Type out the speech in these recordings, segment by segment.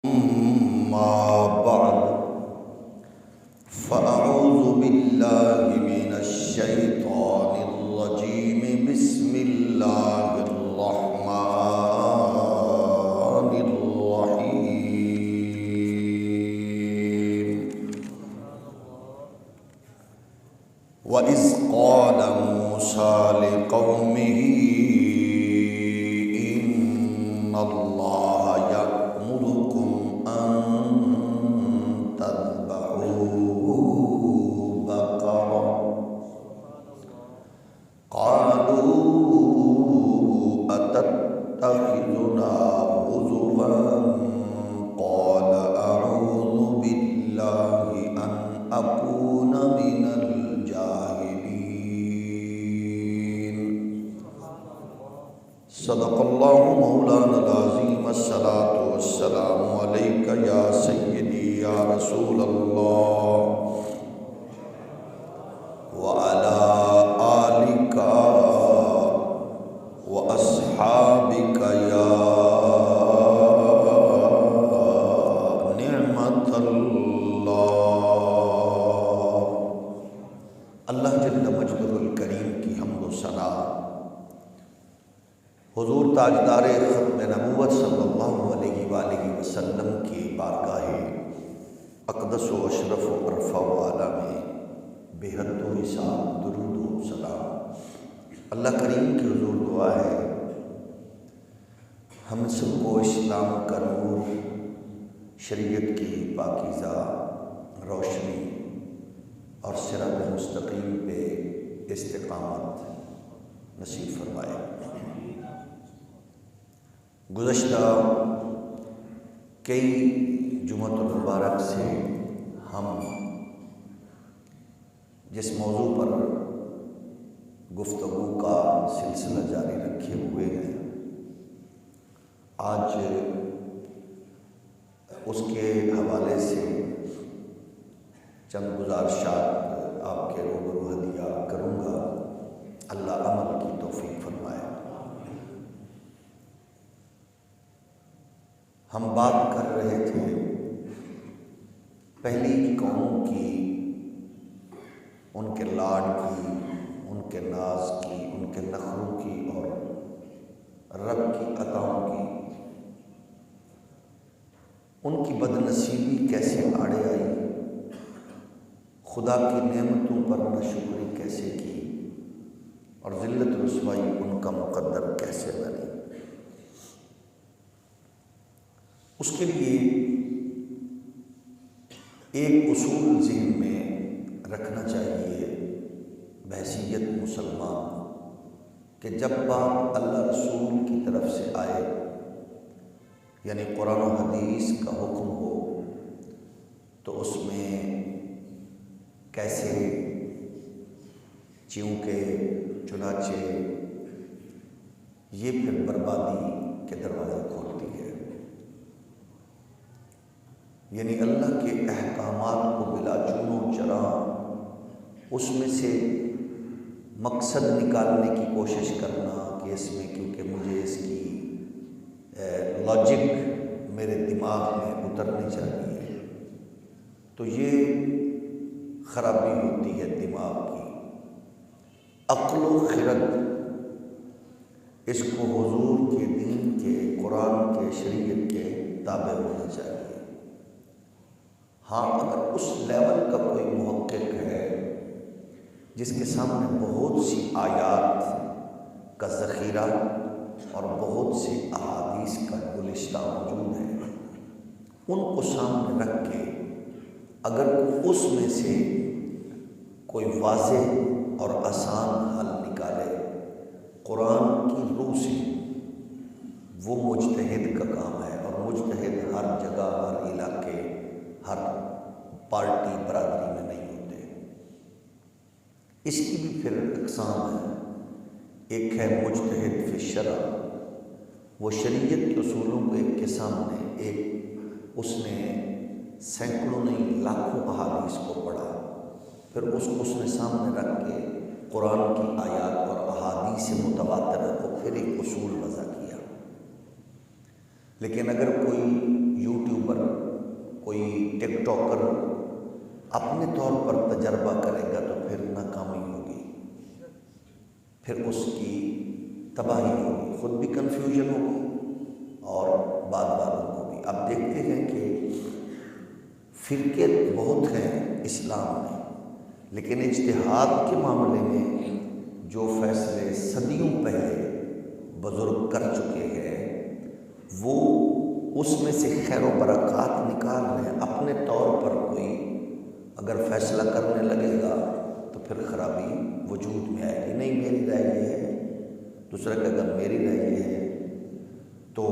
أما بعد فأعوذ بالله من الشيطان الرجيم بسم الله الرحمن الرحيم وإذ قال موسى لقومه إن الله يأمركم أن تذبحوا بقرة قالوا أتتخذنا هزوا قال أعوذ بالله أن أكون من الجاهلين صدق الله مولانا العظيم الصلاة والسلام عليك يا سيدي يا رسول الله وعلى آلك وأصحابك يا نعمة الله اللہ جل مجدہ الکریم کی حمد و ثنا حضور تاجدار ختم نبوت صلی اللہ علیہ وآلہ وسلم کی بارگاہ اقدس و اشرف و عرفہ و اعلیٰ میں بے حد و حساب درود و سلام اللہ کریم کی حضور دعا ہے ہم سب کو اسلام کا نور، شریعت کی پاکیزہ روشنی اور صراط مستقیم پہ استقامت نصیب فرمائے۔ گزشتہ کئی جمعۃ المبارک سے ہم جس موضوع پر گفتگو کا سلسلہ جاری رکھے ہوئے ہیں، آج اس کے حوالے سے چند گزارشات آپ کے روبرو ہدیہ کروں گا۔ اللہ عمل کی توفیق فرمائے۔ ہم بات کر رہے تھے پہلی قوم کی، ان کے لاڈ کی، ان کے ناز کی، ان کے نخروں کی اور رب کی عطاؤں کی، ان کی بدنصیبی کیسے آڑے آئی، خدا کی نعمتوں پر ناشکری کیسے کی اور ذلت رسوائی ان کا مقدر کیسے بنی۔ اس کے لیے ایک اصول ذہن میں رکھنا چاہیے بحیثیت مسلمان کہ جب بات اللہ رسول کی طرف سے آئے، یعنی قرآن و حدیث کا حکم ہو، تو اس میں کیسے، چونکہ، چنانچہ یہ پھر بربادی کے دروازے کھولتی ہے۔ یعنی اللہ کے احکامات کو بلا چون و چرا اس میں سے مقصد نکالنے کی کوشش کرنا کہ اس میں، کیونکہ مجھے اس کی لاجک میرے دماغ میں اترنی چاہیے، تو یہ خرابی ہوتی ہے دماغ کی۔ عقل و خرد اس کو حضور کے دین کے، قرآن کے، شریعت کے تابع ہونا چاہیے۔ ہاں، اگر اس لیول کا کوئی محقق ہے جس کے سامنے بہت سی آیات کا ذخیرہ اور بہت سی احادیث کا گلستہ موجود ہے، ان کو سامنے رکھ کے اگر اس میں سے کوئی واضح اور آسان حل نکالے قرآن کی روح سے، وہ مجتہد کا کام ہے۔ اور مجتہد ہر جگہ، ہر علاقے، ہر پارٹی برادری میں نہیں ہوتے۔ اس کی بھی پھر اقسام ہے۔ ایک ہے مجتہد فی الشرع، وہ شریعت کے اصولوں کو ایک کے سامنے، ایک اس نے سینکڑوں نہیں لاکھوں احادیث کو پڑھا، پھر اس کو اس نے سامنے رکھ کے قرآن کی آیات اور احادیث متواترہ کو پھر ایک اصول وضع کیا۔ لیکن اگر کوئی یوٹیوبر ٹک ٹاکر اپنے طور پر تجربہ کرے گا تو پھر ناکامی ہوگی، پھر اس کی تباہی ہوگی، خود بھی کنفیوژن ہوگی اور بعد والوں کو بھی۔ اب دیکھتے ہیں کہ فرقے بہت ہیں اسلام میں، لیکن اجتہاد کے معاملے میں جو فیصلے صدیوں پہلے بزرگ کر چکے ہیں وہ اس میں سے خیر و برکات نکال رہے ہیں۔ اپنے طور پر کوئی اگر فیصلہ کرنے لگے گا تو پھر خرابی وجود میں آئے گی۔ نہیں میری رائے یہ ہے، دوسرا کہ اگر میری رائے یہ ہے تو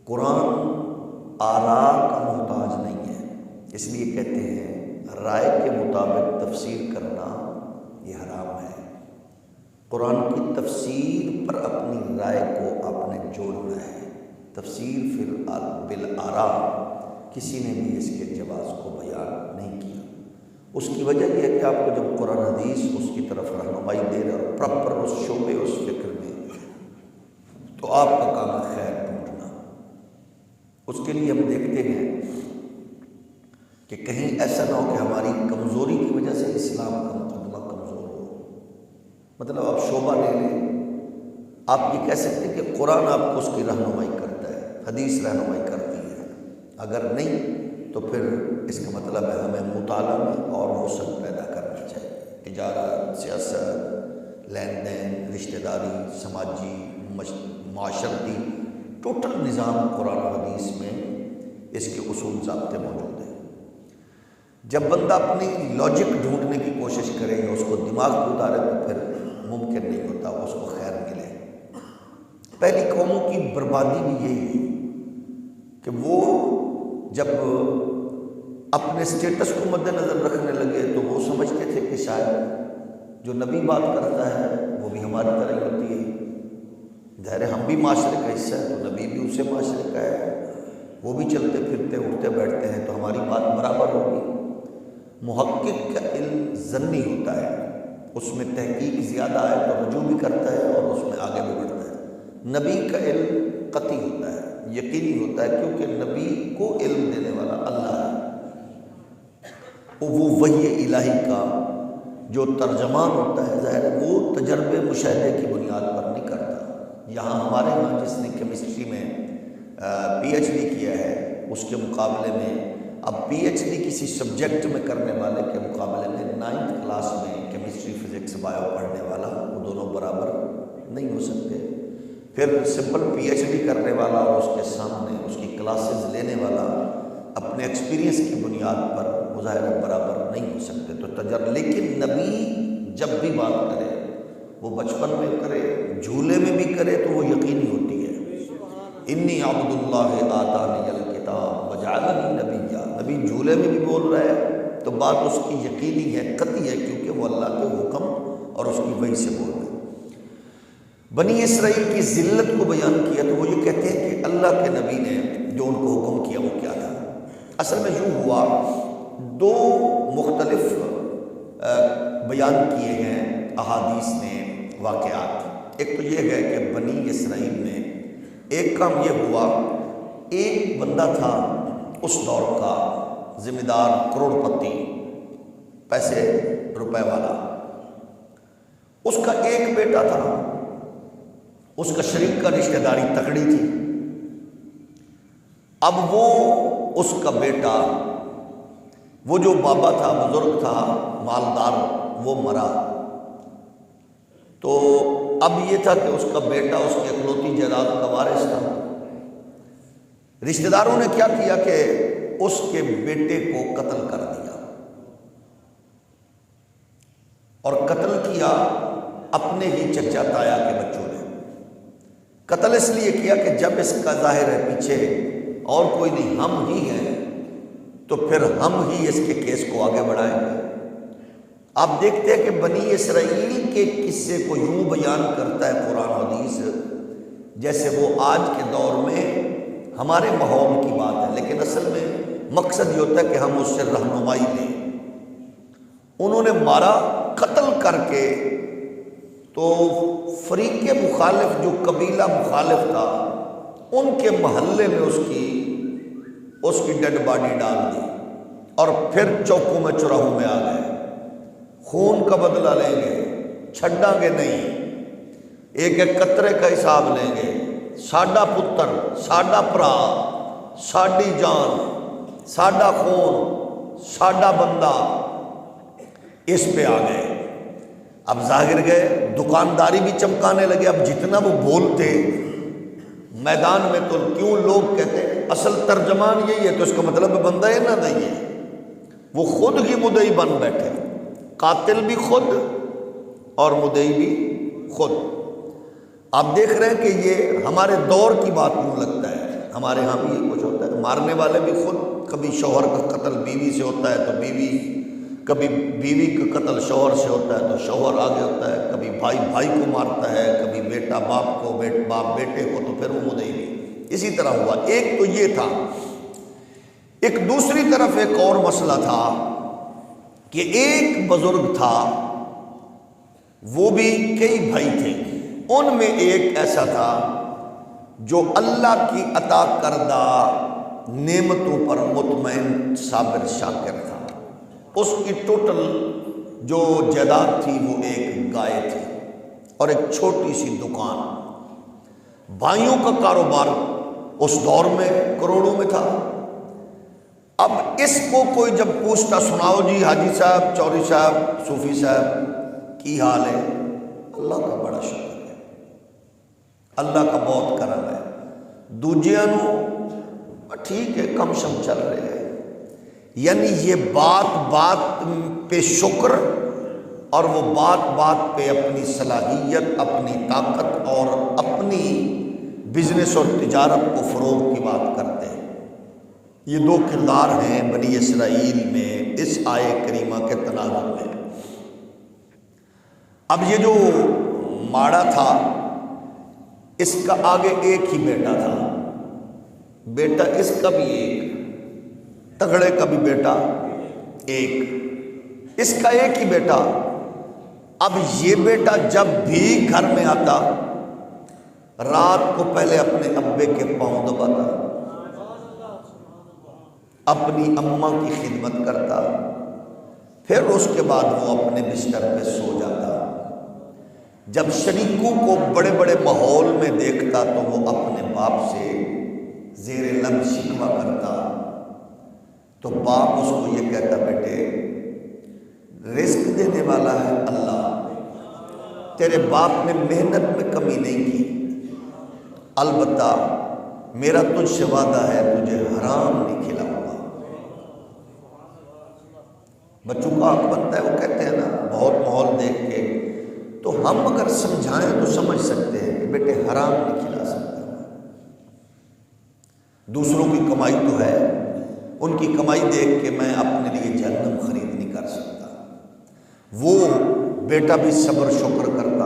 قرآن آراء کا محتاج نہیں ہے، اس لیے کہتے ہیں رائے کے مطابق تفسیر کرنا یہ حرام ہے۔ قرآن کی تفسیر پر اپنی رائے کو آپ نے جوڑنا ہے۔ تفسیر فی بالآراء کسی نے بھی اس کے جواز کو بیان نہیں کیا۔ اس کی وجہ یہ ہے کہ آپ کو جب قرآن حدیث اس کی طرف رہنمائی دے رہے اور پراپر اس شعبے اس فکر میں، تو آپ کا کام ہے خیر ڈھونڈنا۔ اس کے لیے ہم دیکھتے ہیں کہ کہیں ایسا نہ ہو کہ ہماری کمزوری کی وجہ سے اسلام کا مقدمہ کمزور ہو۔ مطلب آپ شعبہ لے لیں، آپ یہ کہہ سکتے ہیں کہ قرآن آپ کو اس کی رہنمائی کرتا ہے، حدیث رہنمائی کرتی ہے، اگر نہیں تو پھر اس کا مطلب ہے ہمیں مطالعہ میں اور وسعت پیدا کرنی چاہیے۔ تجارت، سیاست، لین دین، رشتہ داری، سماجی، معاشرتی ٹوٹل نظام قرآن و حدیث میں اس کے اصول ضابطے موجود ہیں۔ جب بندہ اپنی لاجک ڈھونڈنے کی کوشش کرے یا اس کو دماغ کو اتارے تو پھر ممکن نہیں ہوتا اس کو خیر ملے۔ پہلی قوموں کی بربادی بھی یہی ہے کہ وہ جب اپنے سٹیٹس کو مد نظر رکھنے لگے تو وہ سمجھتے تھے کہ شاید جو نبی بات کرتا ہے وہ بھی ہماری طرح ہی ہوتی ہے، ظاہر ہم بھی معاشرے کا حصہ ہے تو نبی بھی اسے معاشرے کا ہے، وہ بھی چلتے پھرتے اٹھتے بیٹھتے ہیں تو ہماری بات برابر ہوگی۔ محقق کا علم ظنی ہوتا ہے، اس میں تحقیق زیادہ ہے تو رجوع بھی کرتا ہے اور اس میں آگے بھی بڑھتا ہے۔ نبی کا علم قطعی ہوتا ہے، یقینی ہوتا ہے، کیونکہ نبی کو علم دینے والا اللہ ہے، وہ وحی الہی کا جو ترجمان ہوتا ہے ظاہر ہے وہ تجربے مشاہدے کی بنیاد پر نہیں کرتا۔ یہاں ہمارے یہاں جس نے کیمسٹری میں پی ایچ ڈی کیا ہے اس کے مقابلے میں اب پی ایچ ڈی کسی سبجیکٹ میں کرنے والے کے مقابلے میں 9th کلاس میں کیمسٹری فزکس بایو پڑھنے والا وہ دونوں برابر نہیں ہو سکتے۔ پھر سمپل پی ایچ ڈی کرنے والا اور اس کے سامنے اس کی کلاسز لینے والا اپنے ایکسپیرینس کی بنیاد پر مظاہرہ برابر نہیں ہو سکتے۔ تو لیکن نبی جب بھی بات کرے وہ بچپن میں کرے، جھولے میں بھی کرے تو وہ یقینی ہوتی ہے۔ انی عبد اللہ آتانی الکتاب وجعلنی نبیا، نبی جھولے میں بھی بول رہا ہے تو بات اس کی یقینی ہے، قطعی ہے، کیونکہ وہ اللہ کے حکم اور اس کی وحی سے بول رہا ہے۔ بنی اسرائیل کی ذلت کو بیان کیا تو وہ یہ کہتے ہیں کہ اللہ کے نبی نے جو ان کو حکم کیا وہ کیا تھا۔ اصل میں یوں ہوا، دو مختلف بیان کیے ہیں احادیث نے واقعات۔ ایک تو یہ ہے کہ بنی اسرائیل میں ایک کام یہ ہوا، ایک بندہ تھا اس دور کا ذمہ دار، کروڑ پتی، پیسے روپے والا، اس کا ایک بیٹا تھا، اس کا شریک کا رشتہ داری تکڑی تھی۔ اب وہ اس کا بیٹا، وہ جو بابا تھا، بزرگ تھا، مالدار، وہ مرا، تو اب یہ تھا کہ اس کا بیٹا اس کی اکلوتی جائیداد کا وارث تھا۔ رشتہ داروں نے کیا کیا کہ اس کے بیٹے کو قتل کر دیا، اور قتل کیا اپنے ہی چچا تایا کے بچوں نے۔ قتل اس لیے کیا کہ جب اس کا ظاہر ہے پیچھے اور کوئی نہیں، ہم ہی ہیں، تو پھر ہم ہی اس کے کیس کو آگے بڑھائیں گے۔ آپ دیکھتے ہیں کہ بنی اسرائیل کے قصے کو یوں بیان کرتا ہے قرآن حدیث جیسے وہ آج کے دور میں ہمارے ماحول کی بات ہے، لیکن اصل میں مقصد یہ ہوتا ہے کہ ہم اس سے رہنمائی لیں۔ انہوں نے مارا، قتل کر کے، تو فریق مخالف جو قبیلہ مخالف تھا ان کے محلے میں اس کی اس کی ڈیڈ باڈی ڈال دی اور پھر چوکوں میں چوراہوں میں آ گئے، خون کا بدلہ لیں گے، چھڈاں گے نہیں، ایک ایک قطرے کا حساب لیں گے، ساڈا پتر، ساڈا بھرا، ساڈی جان، ساڈا خون، ساڈا بندہ، اس پہ آ گئے۔ اب ظاہر گئے، دکانداری بھی چمکانے لگے۔ اب جتنا وہ بولتے میدان میں تو کیوں لوگ کہتے ہیں اصل ترجمان یہی ہے، تو اس کا مطلب بندہ ہے نہ نہیں ہے، وہ خود ہی مدعی بن بیٹھے، قاتل بھی خود اور مدعی بھی خود۔ آپ دیکھ رہے ہیں کہ یہ ہمارے دور کی بات کیوں لگتا ہے، ہمارے ہاں بھی یہ کچھ ہوتا ہے، مارنے والے بھی خود، کبھی شوہر کا قتل بیوی سے ہوتا ہے تو بیوی، کبھی بیوی کا قتل شوہر سے ہوتا ہے تو شوہر آگے ہوتا ہے، کبھی بھائی بھائی کو مارتا ہے، کبھی بیٹا باپ کو، باپ بیٹے کو، تو پھر وہ مدعی بھی۔ اسی طرح ہوا۔ ایک تو یہ تھا، ایک دوسری طرف ایک اور مسئلہ تھا کہ ایک بزرگ تھا، وہ بھی کئی بھائی تھے، ان میں ایک ایسا تھا جو اللہ کی عطا کردہ نعمتوں پر مطمئن صابر شاکر تھا۔ اس کی ٹوٹل جو جائیداد تھی وہ ایک گائے تھی اور ایک چھوٹی سی دکان۔ بھائیوں کا کاروبار اس دور میں کروڑوں میں تھا۔ اب اس کو کوئی جب پوچھتا، سناؤ جی حاجی صاحب، چوری صاحب، صوفی صاحب کی حال ہے؟ اللہ کا بڑا شکر ہے، اللہ کا بہت کرم ہے، دوجیاں ٹھیک ہے، کم شم چل رہے ہیں۔ یعنی یہ بات پہ شکر، اور وہ بات پہ اپنی صلاحیت، اپنی طاقت اور اپنی بزنس اور تجارت کو فروغ کی بات کرتے ہیں۔ یہ دو کردار ہیں بنی اسرائیل میں اس آیے کریمہ کے تناظر میں۔ اب یہ جو ماڑا تھا، اس کا آگے ایک ہی بیٹا تھا، بیٹا اس کا بھی ایک، تگڑے کا بھی بیٹا ایک، اس کا ایک ہی بیٹا۔ اب یہ بیٹا جب بھی گھر میں آتا، رات کو پہلے اپنے ابے کے پاؤں دباتا، اپنی اماں کی خدمت کرتا، پھر اس کے بعد وہ اپنے بستر پہ سو جاتا۔ جب شریکوں کو بڑے بڑے ماحول میں دیکھتا تو وہ اپنے باپ سے زیر لب شکوہ کرتا، تو باپ اس کو یہ کہتا، بیٹے رزق دینے والا ہے اللہ، تیرے باپ نے محنت میں کمی نہیں کی، البتہ میرا تجھ سے وعدہ ہے تجھے حرام نہیں کھلاؤں گا۔ بچوں کا حق بنتا ہے، وہ کہتے ہیں نا بہت ماحول دیکھ کے، تو ہم اگر سمجھائیں تو سمجھ سکتے ہیں کہ بیٹے حرام نہیں کھلا سکتا، دوسروں کی کمائی تو ہے، ان کی کمائی دیکھ کے میں اپنے لیے جہنم خرید نہیں کر سکتا۔ وہ بیٹا بھی صبر شکر کرتا،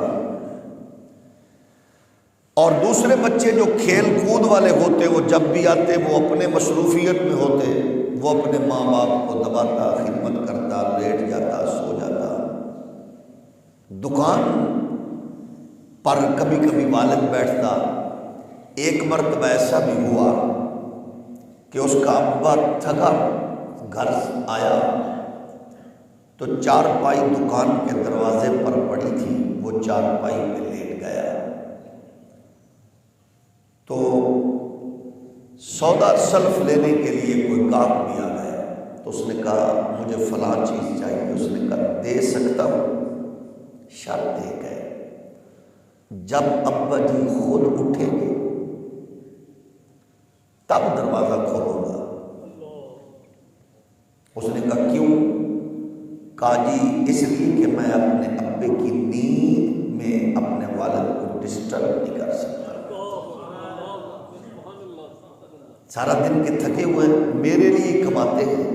اور دوسرے بچے جو کھیل کود والے ہوتے وہ جب بھی آتے وہ اپنے مصروفیت میں ہوتے، وہ اپنے ماں باپ کو دباتا، خدمت کرتا، لیٹ جاتا، سو جاتا۔ دکان پر کبھی کبھی والد بیٹھتا۔ ایک مرتبہ ایسا بھی ہوا کہ اس کا ابا تھکا گھر آیا تو چارپائی دکان کے دروازے پر پڑی تھی، وہ چارپائی پہ لیٹ گیا، تو سودا سلف لینے کے لیے کوئی گاہک بھی آ گیا، تو اس نے کہا مجھے فلاں چیز چاہیے، اس نے کہا دے سکتا ہوں، شرط دے گئے، جب ابا جی خود اٹھیں گے تب دروازہ کھولوں گا۔ اس نے کہا کیوں؟ کہا جی اس لیے کہ میں اپنے ابے کی نیند میں اپنے والد کو ڈسٹرب نہیں کر سکتا، سارا دن کے تھکے ہوئے میرے لیے کماتے ہیں،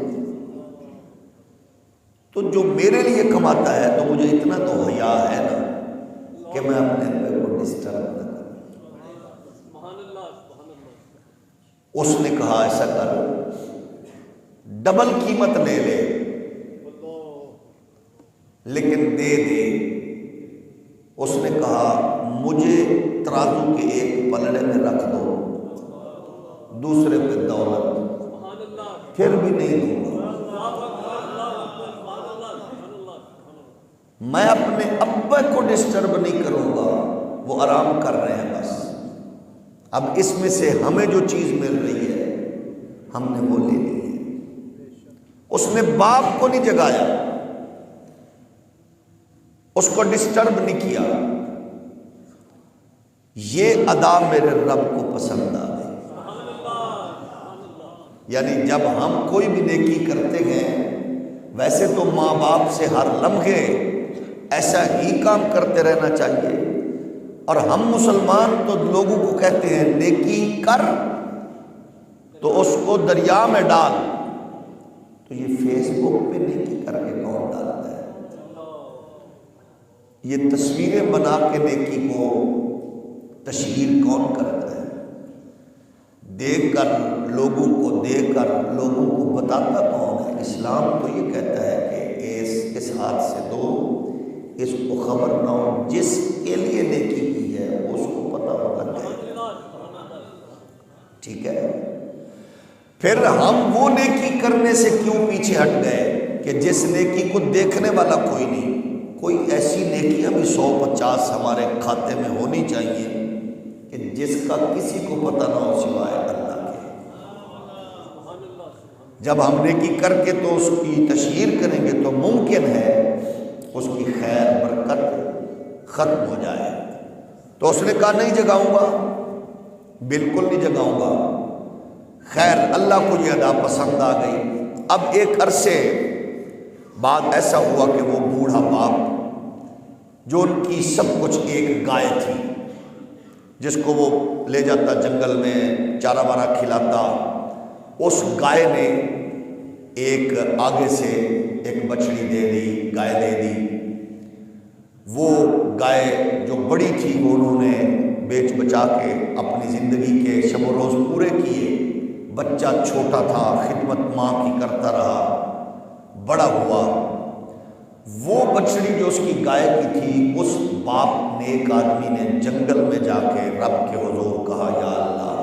تو جو میرے لیے کماتا ہے تو مجھے اتنا تو حیا ہے نا کہ میں اپنے ابے کو ڈسٹرب نہ کروں۔ اس نے کہا ایسا کر، ڈبل قیمت لے لے لیکن دے دے۔ اس نے کہا مجھے ترازو کے ایک پلڑے میں رکھ دو، دوسرے پہ دولت، پھر بھی نہیں دوں گا۔ میں اپنے ابا کو ڈسٹرب نہیں کروں گا، وہ آرام کر رہے ہیں بس۔ اب اس میں سے ہمیں جو چیز مل رہی ہے ہم نے وہ لے لی ہے۔ اس نے باپ کو نہیں جگایا، اس کو ڈسٹرب نہیں کیا۔ یہ ادا میرے رب کو پسند آ گئی۔ یعنی جب ہم کوئی بھی نیکی کرتے ہیں، ویسے تو ماں باپ سے ہر لمحے ایسا ہی کام کرتے رہنا چاہیے، اور ہم مسلمان تو لوگوں کو کہتے ہیں نیکی کر تو اس کو دریا میں ڈال، تو یہ فیس بک پہ نیکی کر کے کون ڈالتا ہے؟ یہ تصویریں بنا کے نیکی کو تشہیر کون کرتا ہے؟ دیکھ کر لوگوں کو بتاتا کون ہے؟ اسلام تو یہ کہتا ہے کہ اس ہاتھ سے دو، اس کو خبر نہ ہو، جس کے لیے نیکی کی ہے اس کو پتہ ہونا چاہیے۔ ٹھیک ہے؟ پھر ہم وہ نیکی کرنے سے کیوں پیچھے ہٹ گئے کہ جس نیکی کو دیکھنے والا کوئی نہیں؟ کوئی ایسی نیکیاں بھی 150 ہمارے کھاتے میں ہونی چاہیے کہ جس کا کسی کو پتہ نہ ہو سوائے اللہ کے۔ جب ہم نیکی کر کے تو اس کی تشہیر کریں گے تو ممکن ہے اس کی خیر برکت ختم ہو جائے۔ تو اس نے کہا نہیں جگاؤں گا، بالکل نہیں جگاؤں گا۔ خیر اللہ کو یہ ادا پسند آ گئی۔ اب ایک عرصے بعد ایسا ہوا کہ وہ بوڑھا باپ جو ان کی سب کچھ ایک گائے تھی جس کو وہ لے جاتا جنگل میں چارہ وارہ کھلاتا، اس گائے نے ایک آگے سے ایک بچڑی دے دی، گائے دے دی۔ وہ گائے جو بڑی تھی وہ انہوں نے بیچ بچا کے اپنی زندگی کے شب و روز پورے کیے۔ بچہ چھوٹا تھا، خدمت ماں کی کرتا رہا، بڑا ہوا۔ وہ بچڑی جو اس کی گائے کی تھی، اس باپ نیک آدمی نے جنگل میں جا کے رب کے حضور کہا یا اللہ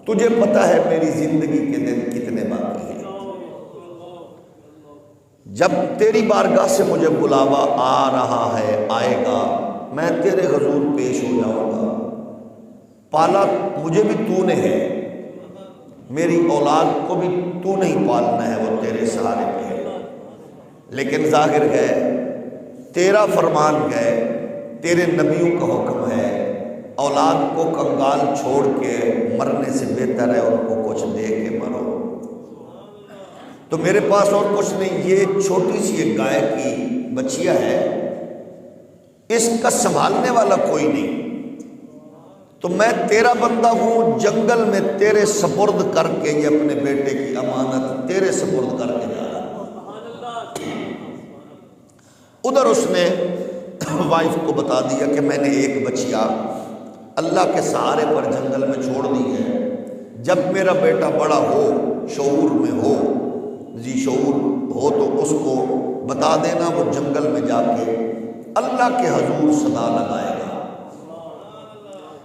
تجھے پتہ ہے میری زندگی کے دن کتنے باقی ہیں، جب تیری بارگاہ سے مجھے بلاوا آ رہا ہے، آئے گا، میں تیرے حضور پیش ہو جاؤں گا۔ پالا مجھے بھی تو نے ہے، میری اولاد کو بھی تو نہیں پالنا ہے، وہ تیرے سہارے پہ ہے، لیکن ظاہر ہے تیرا فرمان ہے، تیرے نبیوں کا حکم ہے، اولاد کو کنگال چھوڑ کے مرنے سے بہتر ہے ان کو کچھ دے کے مرو۔ تو میرے پاس اور کچھ نہیں، یہ چھوٹی سی ایک گائے کی بچیا ہے، اس کا سنبھالنے والا کوئی نہیں، تو میں تیرا بندہ ہوں، جنگل میں تیرے سپرد کر کے یہ اپنے بیٹے کی امانت تیرے سپرد کر کے جا رہا ہوں۔ ادھر اس نے وائف کو بتا دیا کہ میں نے ایک بچیا اللہ کے سہارے پر جنگل میں چھوڑ دی ہے، جب میرا بیٹا بڑا ہو، شعور میں ہو، ذی شعور ہو، تو اس کو بتا دینا، وہ جنگل میں جا کے اللہ کے حضور صدا لگائے گا،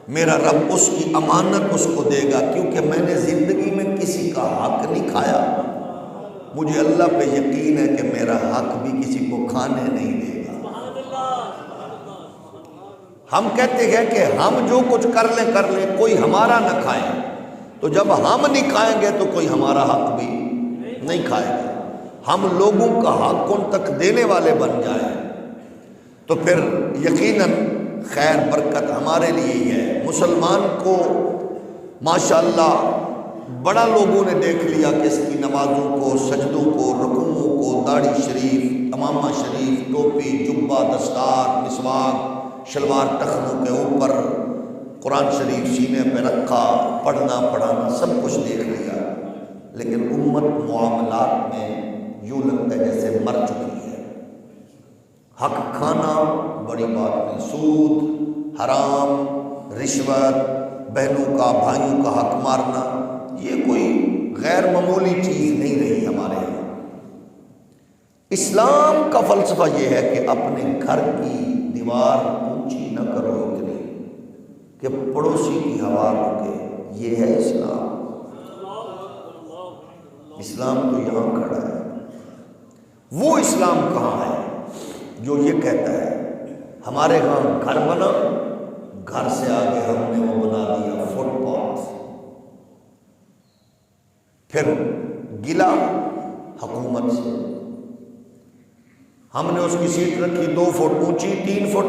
میرا رب اس کی امانت اس کو دے گا، کیونکہ میں نے زندگی میں کسی کا حق نہیں کھایا، مجھے اللہ پہ یقین ہے کہ میرا حق بھی کسی کو کھانے نہیں دے گا۔ ہم کہتے ہیں کہ ہم جو کچھ کر لیں کوئی ہمارا نہ کھائے، تو جب ہم نہیں کھائیں گے تو کوئی ہمارا حق بھی نہیں کھائے گا، ہم لوگوں کا حق ان تک دینے والے بن جائیں تو پھر یقیناً خیر برکت ہمارے لیے ہی ہے۔ مسلمان کو ماشاءاللہ بڑا لوگوں نے دیکھ لیا کہ اس کی نمازوں کو، سجدوں کو، رکوعوں کو، داڑھی شریف، امامہ شریف، ٹوپی، جبہ، دستار، مسواک، شلوار ٹخنوں کے اوپر، قرآن شریف سینے پہ رکھا، پڑھنا پڑھانا سب کچھ دیکھ لیا، لیکن امت معاملات میں یوں لگتا ہے جیسے مر چکی ہے۔ حق کھانا بڑی بات نہیں، سود، حرام، رشوت، بہنوں کا بھائیوں کا حق مارنا، یہ کوئی غیر معمولی چیز نہیں رہی ہمارے یہاں۔ اسلام کا فلسفہ یہ ہے کہ اپنے گھر کی دیوار اونچی نہ کرو اتنی کہ پڑوسی کی ہوا رکے، یہ ہے اسلام۔ اسلام تو یہاں کھڑا ہے۔ وہ اسلام کہاں ہے جو یہ کہتا ہے ہمارے ہاں گھر بنا، گھر سے آگے ہم نے وہ بنا دیا فٹ پاتھ، پھر گلا حکومت سے، ہم نے اس کی سیٹ رکھی 2 فٹ اونچی 3 فٹ،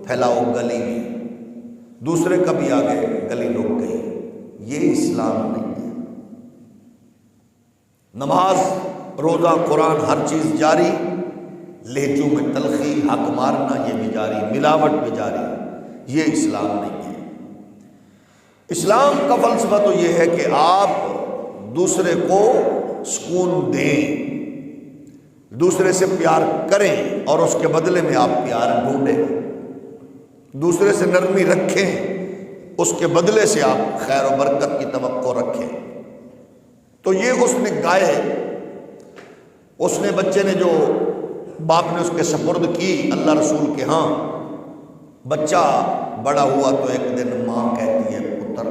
پھیلاؤ گلی میں، دوسرے کبھی آگے گلی رک گئی۔ یہ اسلام نہیں ہے۔ نماز، روزہ، قرآن، ہر چیز جاری، لہجوں میں تلخی، حق مارنا یہ بھی جاری، ملاوٹ بھی جاری، یہ اسلام نہیں ہے۔ اسلام کا فلسفہ تو یہ ہے کہ آپ دوسرے کو سکون دیں، دوسرے سے پیار کریں اور اس کے بدلے میں آپ پیار ڈھونڈیں، دوسرے سے نرمی رکھیں، اس کے بدلے سے آپ خیر و برکت کی توقع رکھیں۔ تو یہ اس نے گائے، اس نے بچے نے جو باپ نے اس کے سپرد کی اللہ رسول کے ہاں، بچہ بڑا ہوا تو ایک دن ماں کہتی ہے پتر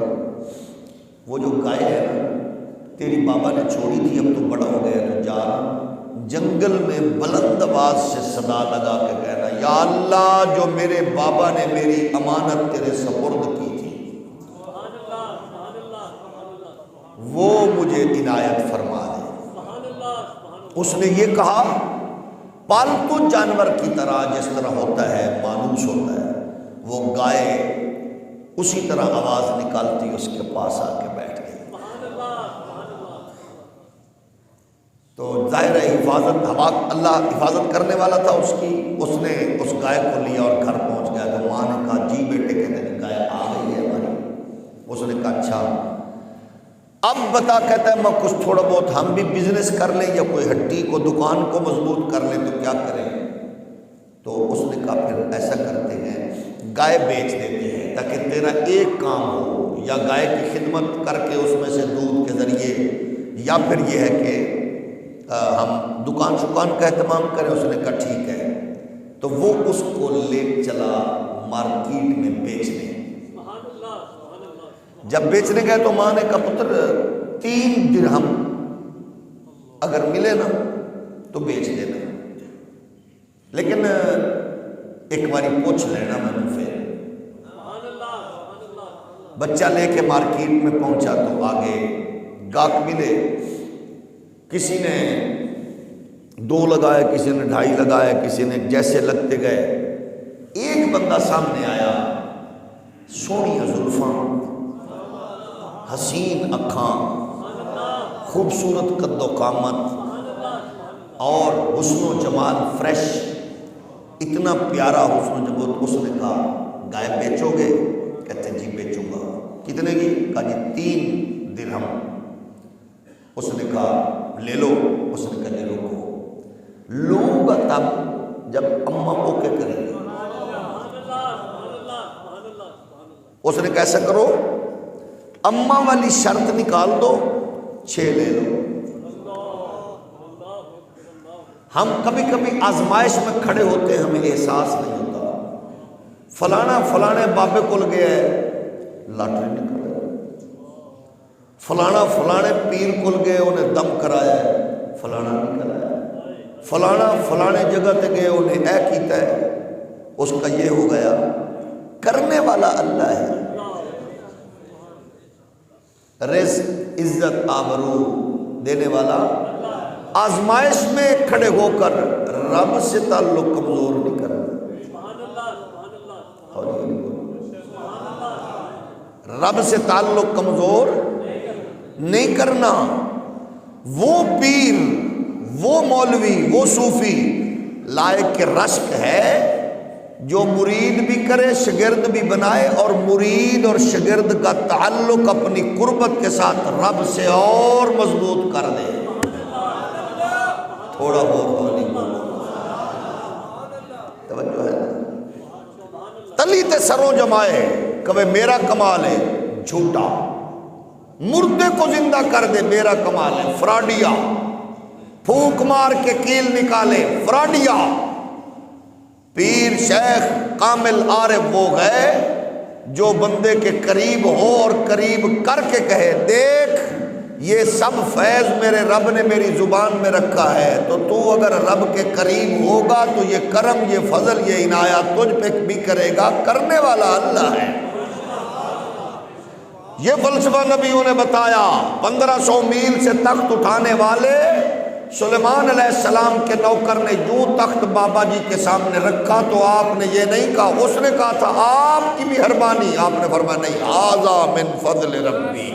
وہ جو گائے ہے نا تیری بابا نے چھوڑی تھی، اب تو بڑا ہو گیا تو جا جنگل میں بلند آواز سے صدا لگا کے کہنا یا اللہ جو میرے بابا نے میری امانت تیرے سپرد کی تھی وہ مجھے عنایت فرما دے۔ اس نے یہ کہا پالتو جانور کی طرح جس طرح ہوتا ہے مانوس ہوتا ہے، وہ گائے اسی طرح آواز نکالتی اس کے پاس آ کے بیٹھ گئی۔ تو ظاہر ہے حفاظت، اللہ حفاظت کرنے والا تھا اس کی، اس نے اس گائے کو لیا اور گھر پہنچ گیا تو ماں نے کہا جی بیٹے، کہتے ہیں گائے آ گئی ہے ہماری۔ اس نے کہا اچھا اب بتا، کہتا ہے میں کچھ تھوڑا بہت ہم بھی بزنس کر لیں یا کوئی ہڈی کو دکان کو مضبوط کر لیں تو کیا کریں؟ تو اس نے کہا پھر ایسا کرتے ہیں گائے بیچ دیتے ہیں تاکہ تیرا ایک کام ہو، یا گائے کی خدمت کر کے اس میں سے دودھ کے ذریعے، یا پھر یہ ہے کہ ہم دکان شکان کا اہتمام کریں۔ اس نے کہا ٹھیک ہے، تو وہ اس کو لے چلا مارکیٹ میں بیچنے۔ جب بیچنے گئے تو ماں نے کہا پتر 3 درہم اگر ملے نا تو بیچ دینا، لیکن ایک باری پوچھ لینا میں نے۔ پھر بچہ لے کے مارکیٹ میں پہنچا تو آگے گاہک ملے، کسی نے 2 لگائے، کسی نے 2.5 لگائے، کسی نے جیسے لگتے گئے۔ ایک بندہ سامنے آیا، سونی زلفاں، حسین اکھاں، خوبصورت قد و قامت اور حسن و جمال فریش، اتنا پیارا حسن و جمال۔ اس نے کہا گائے بیچو گے؟ کہتے جی بیچوں گا۔ کتنے کی؟ کہا جی 3 درہم۔ اس نے کہا لے لو۔ اس نے کہا جی روکو، لوں گا تب جب اماں اوکے کریں گے۔ اس نے کہا ایسا کرو اماں والی شرط نکال دو، 6 لے لو۔ ہم کبھی کبھی آزمائش میں کھڑے ہوتے ہیں، ہمیں احساس نہیں ہوتا۔ فلانا فلانے بابے کل گیا ہے، لاٹری نکل ہے۔ فلانا فلانے پیر کل گئے، انہیں دم کرایا ہے، فلانا نکل ہے۔ فلانا فلانے جگہ تے گئے، انہیں اے کیتا ہے، اس کا یہ ہو گیا۔ کرنے والا اللہ ہے۔ رزق، عزت، آبرو دینے والا۔ آزمائش میں کھڑے ہو کر رب سے تعلق کمزور نہیں کرنا۔ رب سے تعلق کمزور نہیں کرنا۔ وہ پیر، وہ مولوی، وہ صوفی لائق رشک ہے جو مرید بھی کرے، شگرد بھی بنائے، اور مرید اور شگرد کا تعلق اپنی قربت کے ساتھ رب سے اور مضبوط کر دے۔ تھوڑا بہت نہیں بولو، توجہ ہے؟ تلی تے سروں جمائے کبھی میرا کمال ہے، جھوٹا۔ مردے کو زندہ کر دے، میرا کمال ہے، فراڈیا۔ پھونک مار کے کیل نکالے، فراڈیا۔ پیر، شیخ، کامل، عارف وہ ہے جو بندے کے قریب ہو اور قریب کر کے کہے دیکھ یہ سب فیض میرے رب نے میری زبان میں رکھا ہے، تو اگر رب کے قریب ہوگا تو یہ کرم، یہ فضل، یہ عنایت تجھ پہ بھی کرے گا، کرنے والا اللہ ہے۔ یہ فلسفہ نبیوں نے بتایا۔ 1500 میل سے تخت اٹھانے والے سلیمان علیہ السلام کے نوکر نے یوں تخت بابا جی کے سامنے رکھا تو آپ نے یہ نہیں کہا، اس نے کہا تھا آپ کی مہربانی، آپ نے فرمایا نہیں، ھذا من فضل ربی۔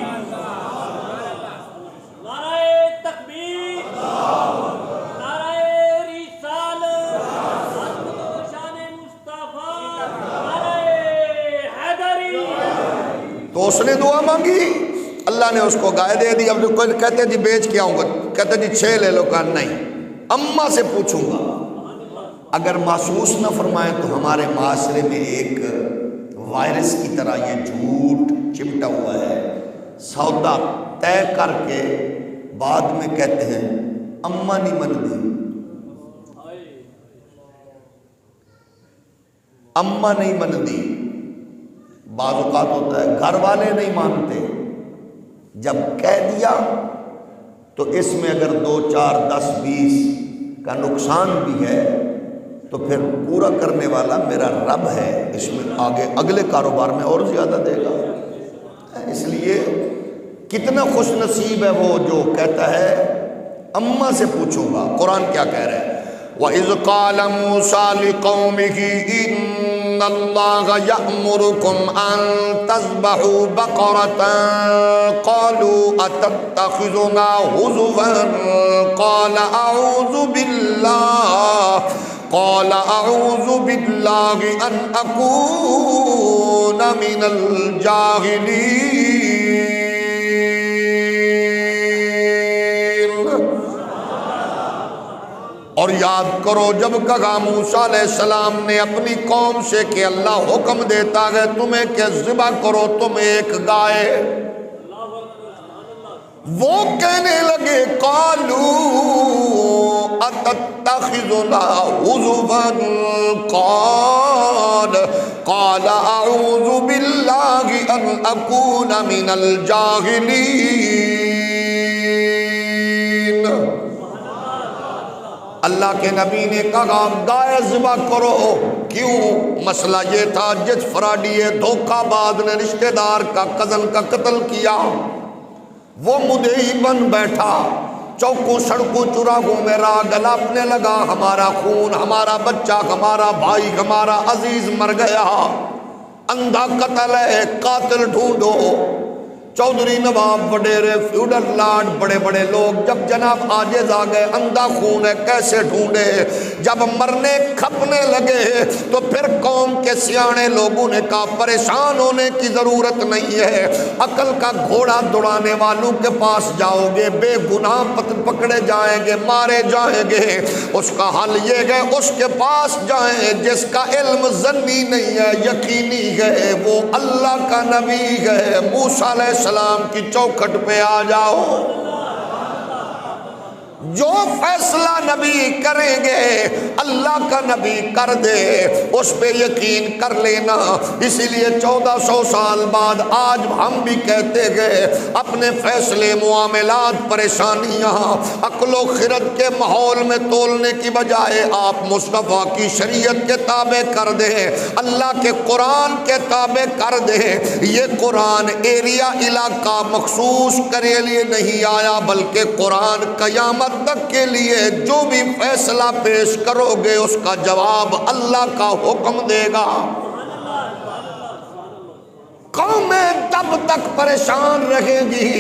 تو اس نے دعا مانگی، اللہ نے اس کو گائے دے دی۔ اب جو کہتے جی بیچ کے آؤں گا، کہتے جی 6 لے لو، کہا نہیں، اماں سے پوچھوں گا۔ اگر محسوس نہ فرمائیں تو ہمارے معاشرے میں ایک وائرس کی طرح یہ جھوٹ چمٹا ہوا ہے، سودا طے کر کے بعد میں کہتے ہیں اماں نہیں من دی، اماں نہیں من دی۔ بعض اوقات ہوتا ہے گھر والے نہیں مانتے، جب کہہ دیا تو اس میں اگر 2 4 10 20 کا نقصان بھی ہے تو پھر پورا کرنے والا میرا رب ہے، اس میں آگے اگلے کاروبار میں اور زیادہ دے گا۔ اس لیے کتنا خوش نصیب ہے وہ جو کہتا ہے اماں سے پوچھوں گا۔ قرآن کیا کہہ رہا ہے؟ وَإِذْ قَالَ مُوسَىٰ لِقَوْمِهِ إِنَّ اللَّهَ يَأْمُرُكُمْ أَن تَذْبَحُوا بَقَرَةً قَالُوا أَتَتَّخِذُنَا هُزُوًا قَالَ أَعُوذُ بِاللَّهِ أَنْ أَكُونَ مِنَ الْجَاهِلِينَ۔ اور یاد کرو جب کہا موسیٰ علیہ السلام نے اپنی قوم سے کہ اللہ حکم دیتا ہے تمہیں کہ ذبح کرو تم ایک گائے، وہ کہنے لگے قالوا اتتخذنا هزوا قال اعوذ باللہ ان اکون من الجاہلین۔ اللہ کے نبی نے کہا گائے ذبح کرو، کیوں؟ مسئلہ یہ تھا جس فراڈی دھوکہ باز نے رشتہ دار کا کزن کا قتل کیا، وہ مدعی بن بیٹھا، چوکوں سڑکوں چراغوں میں راہ گلاپنے لگا، ہمارا خون، ہمارا بچہ، ہمارا بھائی، ہمارا عزیز مر گیا، اندھا قتل ہے، قاتل ڈھونڈو۔ چودھری نواب وڈیرے فیوڈل لاڈ بڑے بڑے لوگ جب جناب عاجز آ گئے، اندھا خون ہے کیسے ڈھونڈے؟ جب مرنے کھپنے لگے تو پھر قوم کے سیانے لوگوں نے کہا پریشان ہونے کی ضرورت نہیں ہے، عقل کا گھوڑا دوڑانے والوں کے پاس جاؤ گے، بے گناہ پکڑے جائیں گے، مارے جائیں گے۔ اس کا حل یہ ہے اس کے پاس جائیں جس کا علم ظنی نہیں ہے، یقینی ہے، وہ اللہ کا نبی ہے، موسیٰ علیہ السلام کی چوکھٹ پہ آ جاؤ۔ جو فیصلہ نبی کریں گے اللہ کا نبی کر دے، اس پہ یقین کر لینا۔ اسی لیے 1400 سال بعد آج ہم بھی کہتے گئے اپنے فیصلے، معاملات، پریشانیاں عقل و خرد کے ماحول میں تولنے کی بجائے آپ مصطفیٰ کی شریعت کے تابع کر دیں، اللہ کے قرآن کے تابع کر دیں۔ یہ قرآن ایریا علاقہ مخصوص کے لیے نہیں آیا، بلکہ قرآن قیامت تک کے لیے جو بھی فیصلہ پیش کرو گے اس کا جواب اللہ کا حکم دے گا۔ قومیں تب تک پریشان رہیں گی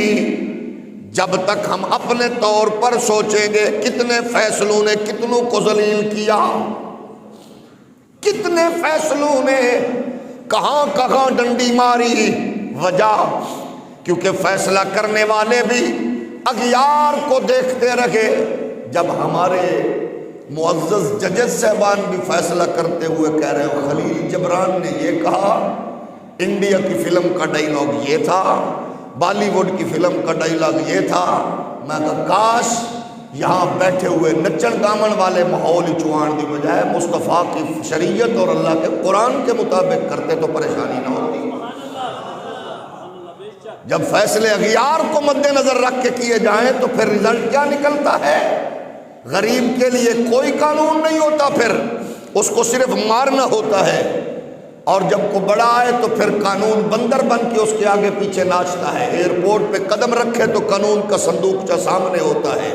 جب تک ہم اپنے طور پر سوچیں گے کتنے فیصلوں نے کتنوں کو ذلیل کیا، کتنے فیصلوں نے کہاں کہاں ڈنڈی ماری۔ وجہ کیونکہ فیصلہ کرنے والے بھی اغیار کو دیکھتے رہے۔ جب ہمارے معزز ججز صاحبان بھی فیصلہ کرتے ہوئے کہہ رہے ہو خلیل جبران نے یہ کہا، انڈیا کی فلم کا ڈائیلاگ یہ تھا، بالی ووڈ کی فلم کا ڈائیلاگ یہ تھا، میں کہا کاش یہاں بیٹھے ہوئے نچن گامن والے ماحول چوان کی بجائے مصطفیٰ کی شریعت اور اللہ کے قرآن کے مطابق کرتے تو پریشانی نہ ہوتی۔ جب فیصلے اغیار کو مد نظر رکھ کے کیے جائیں تو پھر رزلٹ کیا نکلتا ہے؟ غریب کے لیے کوئی قانون نہیں ہوتا، پھر اس کو صرف مارنا ہوتا ہے، اور جب کو بڑا آئے تو پھر قانون بندر بن کے اس کے آگے پیچھے ناچتا ہے۔ ایئرپورٹ پہ قدم رکھے تو قانون کا صندوقچہ سامنے ہوتا ہے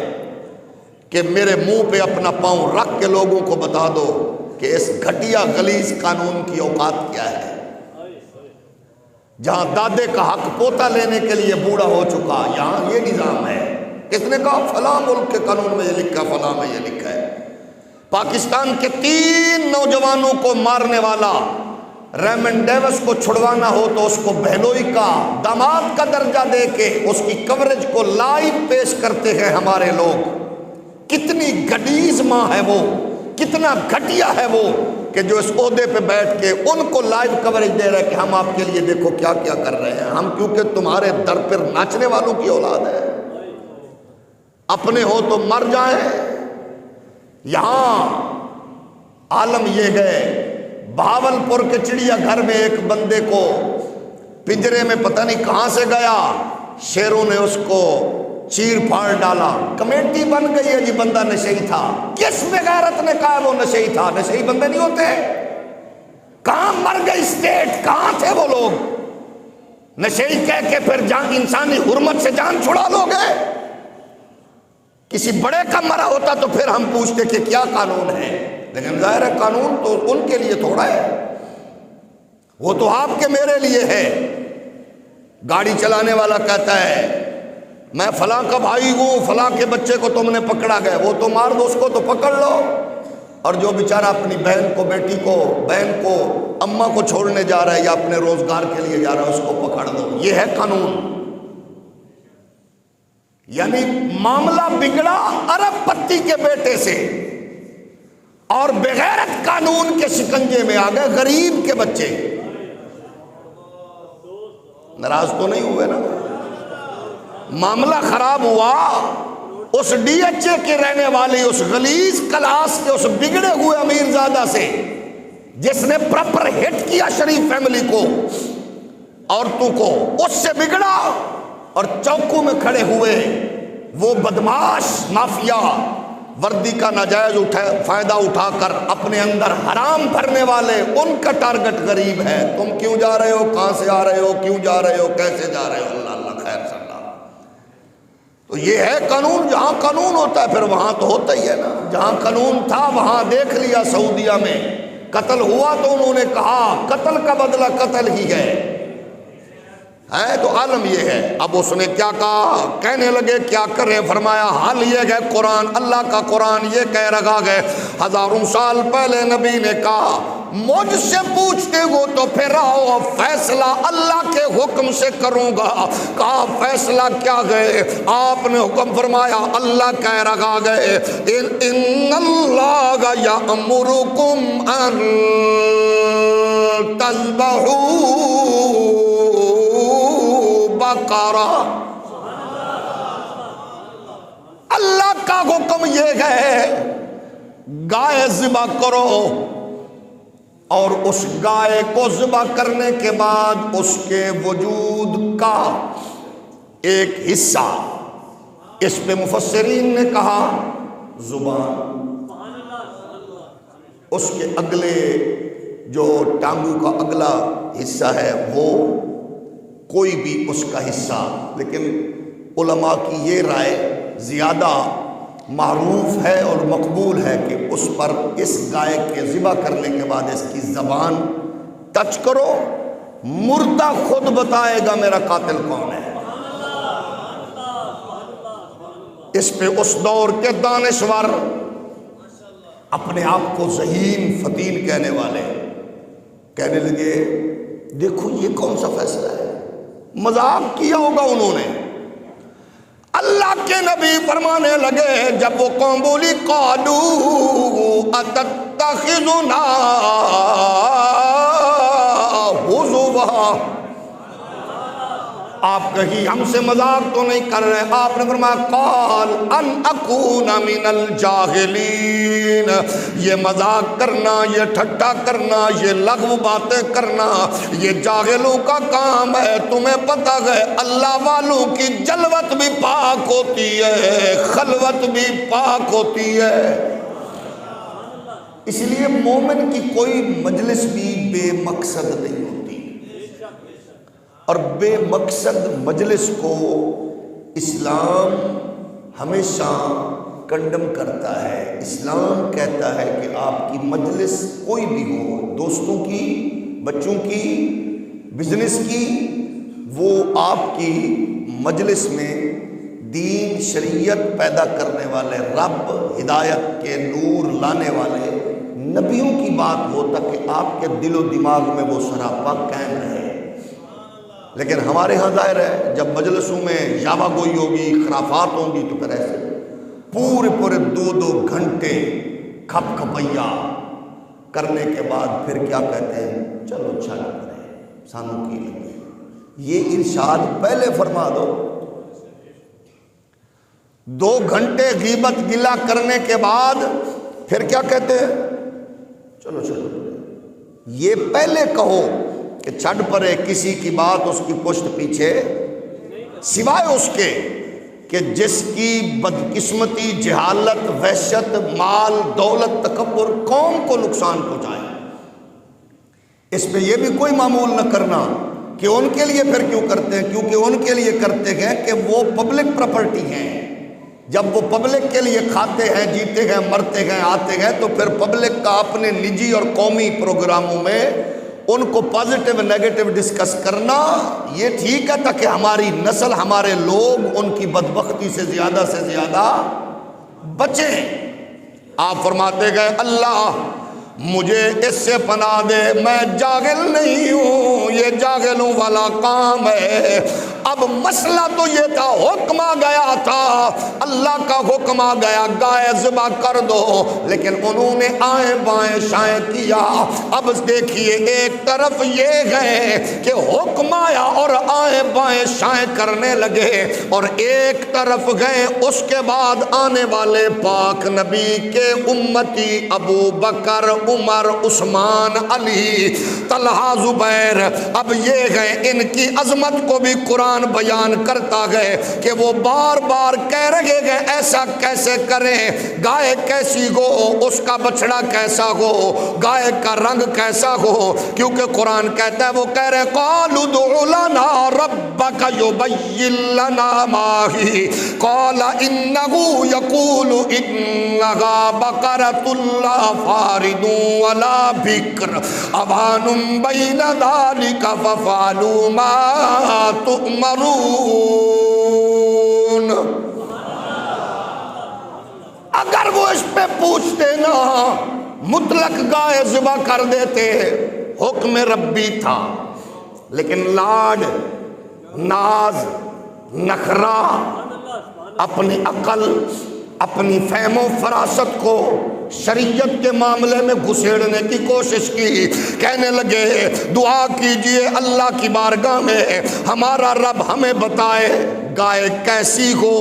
کہ میرے منہ پہ اپنا پاؤں رکھ کے لوگوں کو بتا دو کہ اس گھٹیا غلیظ قانون کی اوقات کیا ہے۔ جہاں دادے کا حق پوتا لینے کے لیے بوڑھا ہو چکا، یہاں یہ نظام ہے۔ کس نے کہا؟ فلاں ملک کے قانون میں یہ لکھا، فلاں میں یہ لکھا ہے۔ پاکستان کے 3 نوجوانوں کو مارنے والا ریمنڈ ڈیوس کو چھڑوانا ہو تو اس کو بہنوئی کا داماد کا درجہ دے کے اس کی کوریج کو لائیو پیش کرتے ہیں ہمارے لوگ۔ کتنی گھٹیز ماں ہے وہ، کتنا گھٹیا ہے وہ کہ جو اس عہدے پہ بیٹھ کے ان کو لائیو کوریج دے رہے کہ ہم آپ کے لیے دیکھو کیا کیا کر رہے ہیں۔ ہم کیونکہ تمہارے در پر ناچنے والوں کی اولاد ہے، اپنے ہو تو مر جائیں۔ یہاں عالم یہ ہے، بہاولپور کے چڑیا گھر میں ایک بندے کو پنجرے میں پتہ نہیں کہاں سے گیا، شیروں نے اس کو چیر پھاڑ ڈالا، کمیٹی بن گئی ہے جی بندہ نشئی تھا۔ کس بے غیرت نے کہا وہ نشئی تھا؟ نشئی بندے نہیں ہوتے۔ کہاں مر گئی اسٹیٹ؟ کہاں تھے وہ لوگ؟ نشئی کہہ کے پھر جان انسانی حرمت سے جان چھڑا لو گے؟ کسی بڑے کا مرا ہوتا تو پھر ہم پوچھتے کہ کیا قانون ہے، لیکن ظاہر ہے قانون تو ان کے لیے تھوڑا ہے، وہ تو آپ کے میرے لیے ہے۔ گاڑی چلانے والا کہتا ہے میں فلاں کا بھائی ہوں، فلاں کے بچے کو تم نے پکڑا گئے، وہ تو مار دو اس کو تو پکڑ لو، اور جو بیچارہ اپنی بہن کو، بیٹی کو، بہن کو، اماں کو چھوڑنے جا رہا ہے یا اپنے روزگار کے لیے جا رہا ہے اس کو پکڑ دو۔ یہ ہے قانون۔ یعنی معاملہ بگڑا ارب پتی کے بیٹے سے، اور بغیرت قانون کے شکنجے میں آ گئے غریب کے بچے۔ ناراض تو نہیں ہوئے نا؟ معاملہ خراب ہوا اس ڈی ایچ اے کے رہنے والی اس غلیظ کلاس کے اس بگڑے ہوئے امیر زادہ سے، جس نے پراپر ہٹ کیا شریف فیملی کو، عورتوں کو، اس سے بگڑا، اور چوکوں میں کھڑے ہوئے وہ بدماش مافیا وردی کا ناجائز فائدہ اٹھا کر اپنے اندر حرام بھرنے والے، ان کا ٹارگٹ غریب ہے۔ تم کیوں جا رہے ہو؟ کہاں سے آ رہے ہو؟ کیوں جا رہے ہو؟ کیسے جا رہے ہو؟ اللہ اللہ خیر صلی اللہ۔ تو یہ ہے قانون۔ جہاں قانون ہوتا ہے پھر وہاں تو ہوتا ہی ہے نا۔ جہاں قانون تھا وہاں دیکھ لیا، سعودیہ میں قتل ہوا تو انہوں نے کہا قتل کا بدلہ قتل ہی ہے تو عالم یہ ہے۔ اب اس نے کیا کہا؟ کہنے لگے کیا کریں؟ فرمایا حل یہ ہے قرآن، اللہ کا قرآن یہ کہہ رکھا گئے، ہزاروں سال پہلے نبی نے کہا مجھ سے پوچھتے ہو تو پھر آؤ فیصلہ اللہ کے حکم سے کروں گا۔ کہا فیصلہ کیا گئے؟ آپ نے حکم فرمایا اللہ کہہ رکھا گئے ان اللہ یأمرکم ان تذبحوا بقرہ۔ اللہ کا حکم یہ ہے گائے ذبح کرو، اور اس گائے کو ذبح کرنے کے بعد اس کے وجود کا ایک حصہ، اس پہ مفسرین نے کہا زبان، اس کے اگلے جو ٹانگوں کا اگلا حصہ ہے وہ کوئی بھی اس کا حصہ، لیکن علماء کی یہ رائے زیادہ معروف ہے اور مقبول ہے کہ اس پر اس گائے کے ذبح کرنے کے بعد اس کی زبان ٹچ کرو، مردہ خود بتائے گا میرا قاتل کون ہے۔ اس پہ اس دور کے دانشور، اپنے آپ کو ذہین فتیل کہنے والے، کہنے لگے دیکھو یہ کون سا فیصلہ ہے، مذاق کیا ہوگا انہوں نے۔ اللہ کے نبی فرمانے لگے جب وہ قوم بولی قالو اتتخذنا ہزوا، آپ کہیں ہم سے مذاق تو نہیں کر رہے؟ آپ نے فرمایا قال ان اکون من الجاہلین، یہ مذاق کرنا، یہ ٹھٹا کرنا، یہ لغو باتیں کرنا یہ جاہلوں کا کام ہے۔ تمہیں پتہ ہے اللہ والوں کی جلوت بھی پاک ہوتی ہے، خلوت بھی پاک ہوتی ہے۔ اس لیے مومن کی کوئی مجلس بھی بے مقصد نہیں ہوتی، اور بے مقصد مجلس کو اسلام ہمیشہ کنڈم کرتا ہے۔ اسلام کہتا ہے کہ آپ کی مجلس کوئی بھی ہو، دوستوں کی، بچوں کی، بزنس کی، وہ آپ کی مجلس میں دین شریعت پیدا کرنے والے، رب ہدایت کے نور لانے والے نبیوں کی بات ہو تاکہ آپ کے دل و دماغ میں وہ سراپا قائم رہے۔ لیکن ہمارے ہاں ظاہر ہے جب مجلسوں میں یاوہ گوئی ہوگی، خرافات ہوں گی، تو پھر ایسے پورے 2 گھنٹے کھپ کھپیا کرنے کے بعد پھر کیا کہتے ہیں؟ چلو چھل پڑے سانوں کی لگے۔ یہ ارشاد پہلے فرما دو۔ 2 گھنٹے غیبت گلا کرنے کے بعد پھر کیا کہتے ہیں؟ چلو یہ پہلے کہو کہ چھڑ پڑے کسی کی بات اس کی پشت پیچھے، سوائے اس کے کہ جس کی بدقسمتی، جہالت، وحشت، مال، دولت، تکبر قوم کو نقصان پہنچائے۔ اس پہ یہ بھی کوئی معمول نہ کرنا کہ ان کے لیے پھر کیوں کرتے ہیں، کیونکہ ان کے لیے کرتے ہیں کہ وہ پبلک پراپرٹی ہیں۔ جب وہ پبلک کے لیے کھاتے ہیں، جیتے ہیں، مرتے ہیں، آتے ہیں، تو پھر پبلک کا اپنے نجی اور قومی پروگراموں میں ان کو پازیٹیو نیگیٹو ڈسکس کرنا یہ ٹھیک ہے تاکہ ہماری نسل، ہمارے لوگ ان کی بدبختی سے زیادہ بچیں۔ آپ فرماتے گئے اللہ مجھے اس سے پناہ دے، میں جاہل نہیں ہوں، یہ جاہلوں والا کام ہے۔ اب مسئلہ تو یہ تھا، حکم آ گیا تھا، اللہ کا حکم آ گیا گائے ذبح کر دو، لیکن انہوں نے آئیں بائیں شائیں کیا۔ اب دیکھیے ایک طرف یہ گئے کہ حکم آیا اور آئیں بائیں شائیں کرنے لگے، اور ایک طرف گئے اس کے بعد آنے والے پاک نبی کے امتی ابو بکر، عمر، عثمان، علی، طلحہ، زبیر، اب یہ گئے ان کی عظمت کو بھی قرآن بیان کرتا گئے کہ وہ بار بار کہہ رہے گئے ایسا کیسے کریں، گائے کیسی ہو، اس کا بچڑا کیسا ہو، گائے کا رنگ کیسا ہو، کیونکہ قرآن کہتا ہے، وہ کہہ رہے قالوا ادع لنا ربک یبین لنا ما ہی قال انہ یقول انہا بقرۃ لا فارض ولا بکر اوان بین ذلک ففعلوا ما تؤمرون۔ اگر وہ اس پہ پوچھتے نا مطلق گائے ذبح کر دیتے، حکم ربی تھا، لیکن لاڈ، ناز، نخرا، اپنی عقل، اپنی فہم و فراست کو شریعت کے معاملے میں گھسیڑنے کی کوشش کی۔ کہنے لگے دعا کیجئے اللہ کی بارگاہ میں ہمارا رب ہمیں بتائے گائے کیسی ہو۔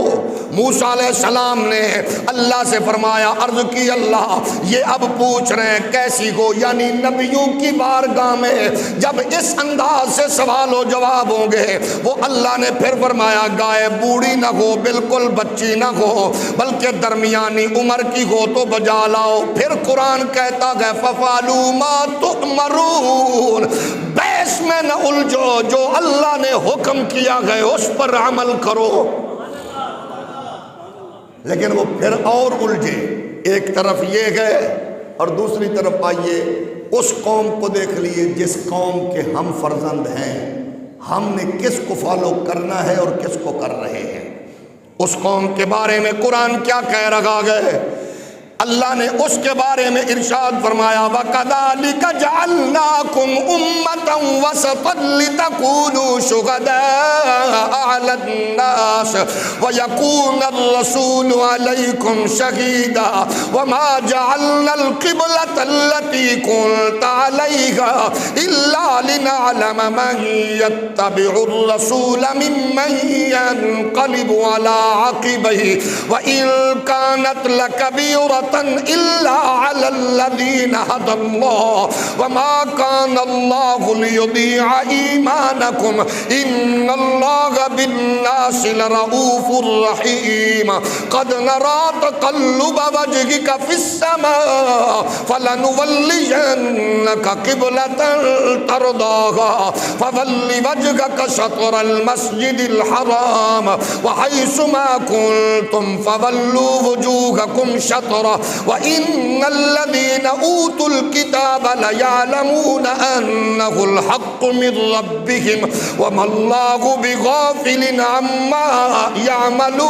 موسیٰ علیہ السلام نے اللہ سے فرمایا، عرض کی اللہ یہ اب پوچھ رہے ہیں کیسی ہو، یعنی نبیوں کی بارگاہ میں جب اس انداز سے سوال و جواب ہوں گے، وہ اللہ نے پھر فرمایا گائے بوڑھی نہ ہو، بالکل بچی نہ ہو، بلکہ درمیانی عمر کی ہو تو بجا لاؤ۔ پھر قرآن کہتا ہے فَفَعَلُوا مَا تُؤْمَرُونَ، بحث میں نہ الجھو، جو اللہ نے حکم کیا ہے اس پر عمل کرو۔ لیکن وہ پھر اور الجھے، ایک طرف یہ گئے اور دوسری طرف آئیے اس قوم کو دیکھ لیے جس قوم کے ہم فرزند ہیں، ہم نے کس کو فالو کرنا ہے اور کس کو کر رہے ہیں۔ اس قوم کے بارے میں قرآن کیا کہہ رہا ہے؟ اللہ نے اس کے بارے میں ارشاد فرمایا وَكَذَلِكَ جَعَلْنَاكُمْ أُمَّةً وَسَطًا لِتَكُونُوا شُهَدَاءَ عَلَى النَّاسِ وَيَكُونَ الرَّسُولُ عَلَيْكُمْ شَهِيدًا وَمَا جَعَلْنَا الْقِبْلَةَ الَّتِي كُنْتَ عَلَيْهَا إِلَّا لِنَعْلَمَ مَنْ يَتَّبِعُ الرَّسُولَ مِمَّنْ يَنْقَلِبُ عَلَى عَقِبَيْهِ وَإِنْ كَانَتْ لَكَبِيرَةً إِلَّا عَلَى الَّذِينَ هَدَى اللَّهُ وَمَا كَانَ اللَّهُ لِيُضِيعَ إِيمَانَكُمْ إِنَّ اللَّهَ بِالنَّاسِ لَرَءُوفٌ رَحِيمٌ قَدْ نَرَى تَقَلُّبَ وَجْهِكَ فِي السَّمَاءِ فَلَنُوَلِّيَنَّكَ قِبْلَةً تَرْضَاهَا فَوَلِّ وَجْهَكَ شَطْرَ الْمَسْجِدِ الْحَرَامِ وَحَيْثُ مَا كُنتُمْ فَوَلُّوا وُجُوهَكُمْ شَطْرَهُ وَإِنَّ الَّذِينَ أُوتُوا الْكِتَابَ لَيَعْلَمُونَ أَنَّهُ الْحَقُّ مِنْ رَبِّهِمْ وَمَا اللَّهُ بِغَافِلٍ عَمَّا يَعْمَلُونَ۔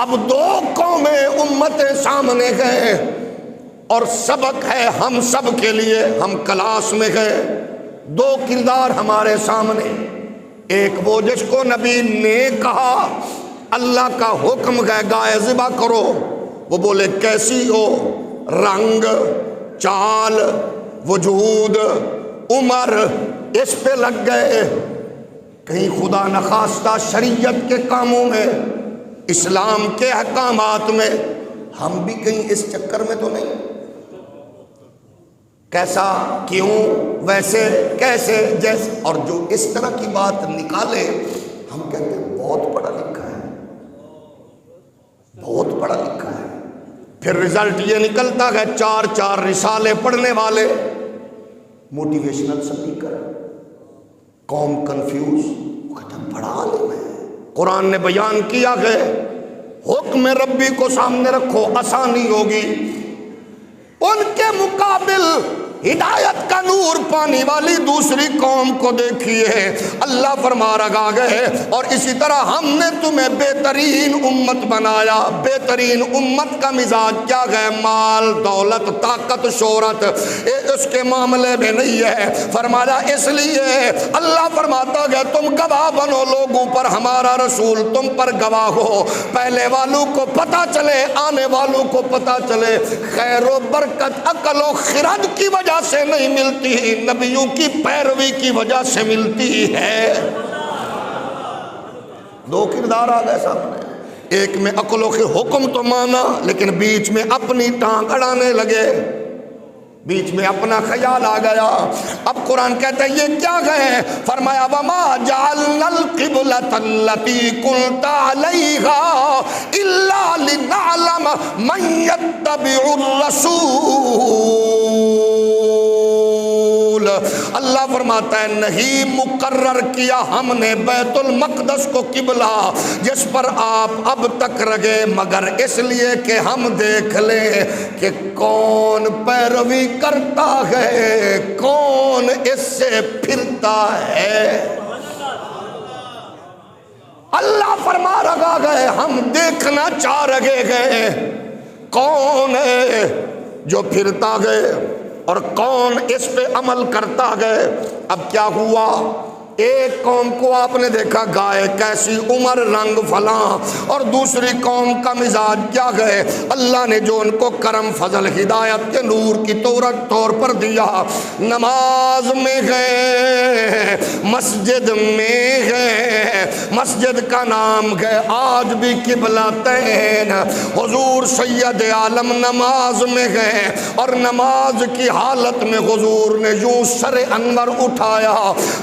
اب دو قومیں امتیں سامنے گئے اور سبق ہے ہم سب کے لیے، ہم کلاس میں گئے، دو کردار ہمارے سامنے، ایک وہ جس کو نبی نے کہا اللہ کا حکم گئے گائے ذبح کرو، وہ بولے کیسی ہو، رنگ، چال، وجود، عمر، اس پہ لگ گئے، کہیں خدا نخواستہ شریعت کے کاموں میں، اسلام کے احکامات میں ہم بھی کہیں اس چکر میں تو نہیں؟ کیسا، کیوں، ویسے، کیسے، جیسے، اور جو اس طرح کی بات نکالے ہم کہتے ہیں بہت پڑھا لکھا ہے، بہت پڑھا لکھا ہے، پھر رزلٹ یہ نکلتا ہے چار چار رسالے پڑھنے والے، موٹیویشنل سپیکر، قوم کنفیوز، وہ کہتا ہے بڑا عالم ہے۔ قرآن نے بیان کیا ہے حکم ربی کو سامنے رکھو آسانی ہوگی، ان کے مقابل ہدایت کا نور پانے والی دوسری قوم کو دیکھیے، اللہ فرما رہا ہے اور اسی طرح ہم نے تمہیں بہترین امت بنایا۔ بہترین امت کا مزاج کیا ہے؟ مال، دولت، طاقت، شہرت اس کے معاملے میں نہیں ہے، فرمایا اس لیے اللہ فرماتا ہے تم گواہ بنو لوگوں پر، ہمارا رسول تم پر گواہ ہو، پہلے والوں کو پتہ چلے، آنے والوں کو پتہ چلے۔ خیر و برکت عقل و خرد کی وجہ سے نہیں ملتی، نبیوں کی پیروی کی وجہ سے ملتی ہے۔ دو کردار آ گئے سامنے، ایک میں عقل و حکم تو مانا لیکن بیچ میں اپنی ٹانگ اڑانے لگے، بیچ میں اپنا خیال آ گیا۔ اب قرآن کہتا ہے یہ کیا گئے؟ فرمایا وَمَا جَعَلْنَا الْقِبْلَةَ الَّتِي كُنْتَ عَلَيْهَا إِلَّا لِنَعْلَمَ مَنْ يَتَّبِعُ الرَّسُولَ۔ اللہ فرماتا ہے نہیں مقرر کیا ہم نے بیت المقدس کو قبلہ جس پر آپ اب تک رگے، مگر اس لیے کہ ہم دیکھ لیں کہ کون پیروی کرتا ہے، کون اس سے پھرتا ہے۔ اللہ فرما رہا ہے ہم دیکھنا چاہ رہے گئے کون ہے جو پھرتا گئے اور کون اس پہ عمل کرتا گئے۔ اب کیا ہوا؟ ایک قوم کو آپ نے دیکھا گائے کیسی، عمر، رنگ، فلاں، اور دوسری قوم کا مزاج کیا گئے؟ اللہ نے جو ان کو کرم، فضل، ہدایت کے نور کی طور پر دیا، نماز میں گئے، مسجد میں گئے، مسجد کا نام گئے آج بھی قبلتین، حضور سید عالم نماز میں گئے اور نماز کی حالت میں حضور نے یوں سر انور اٹھایا،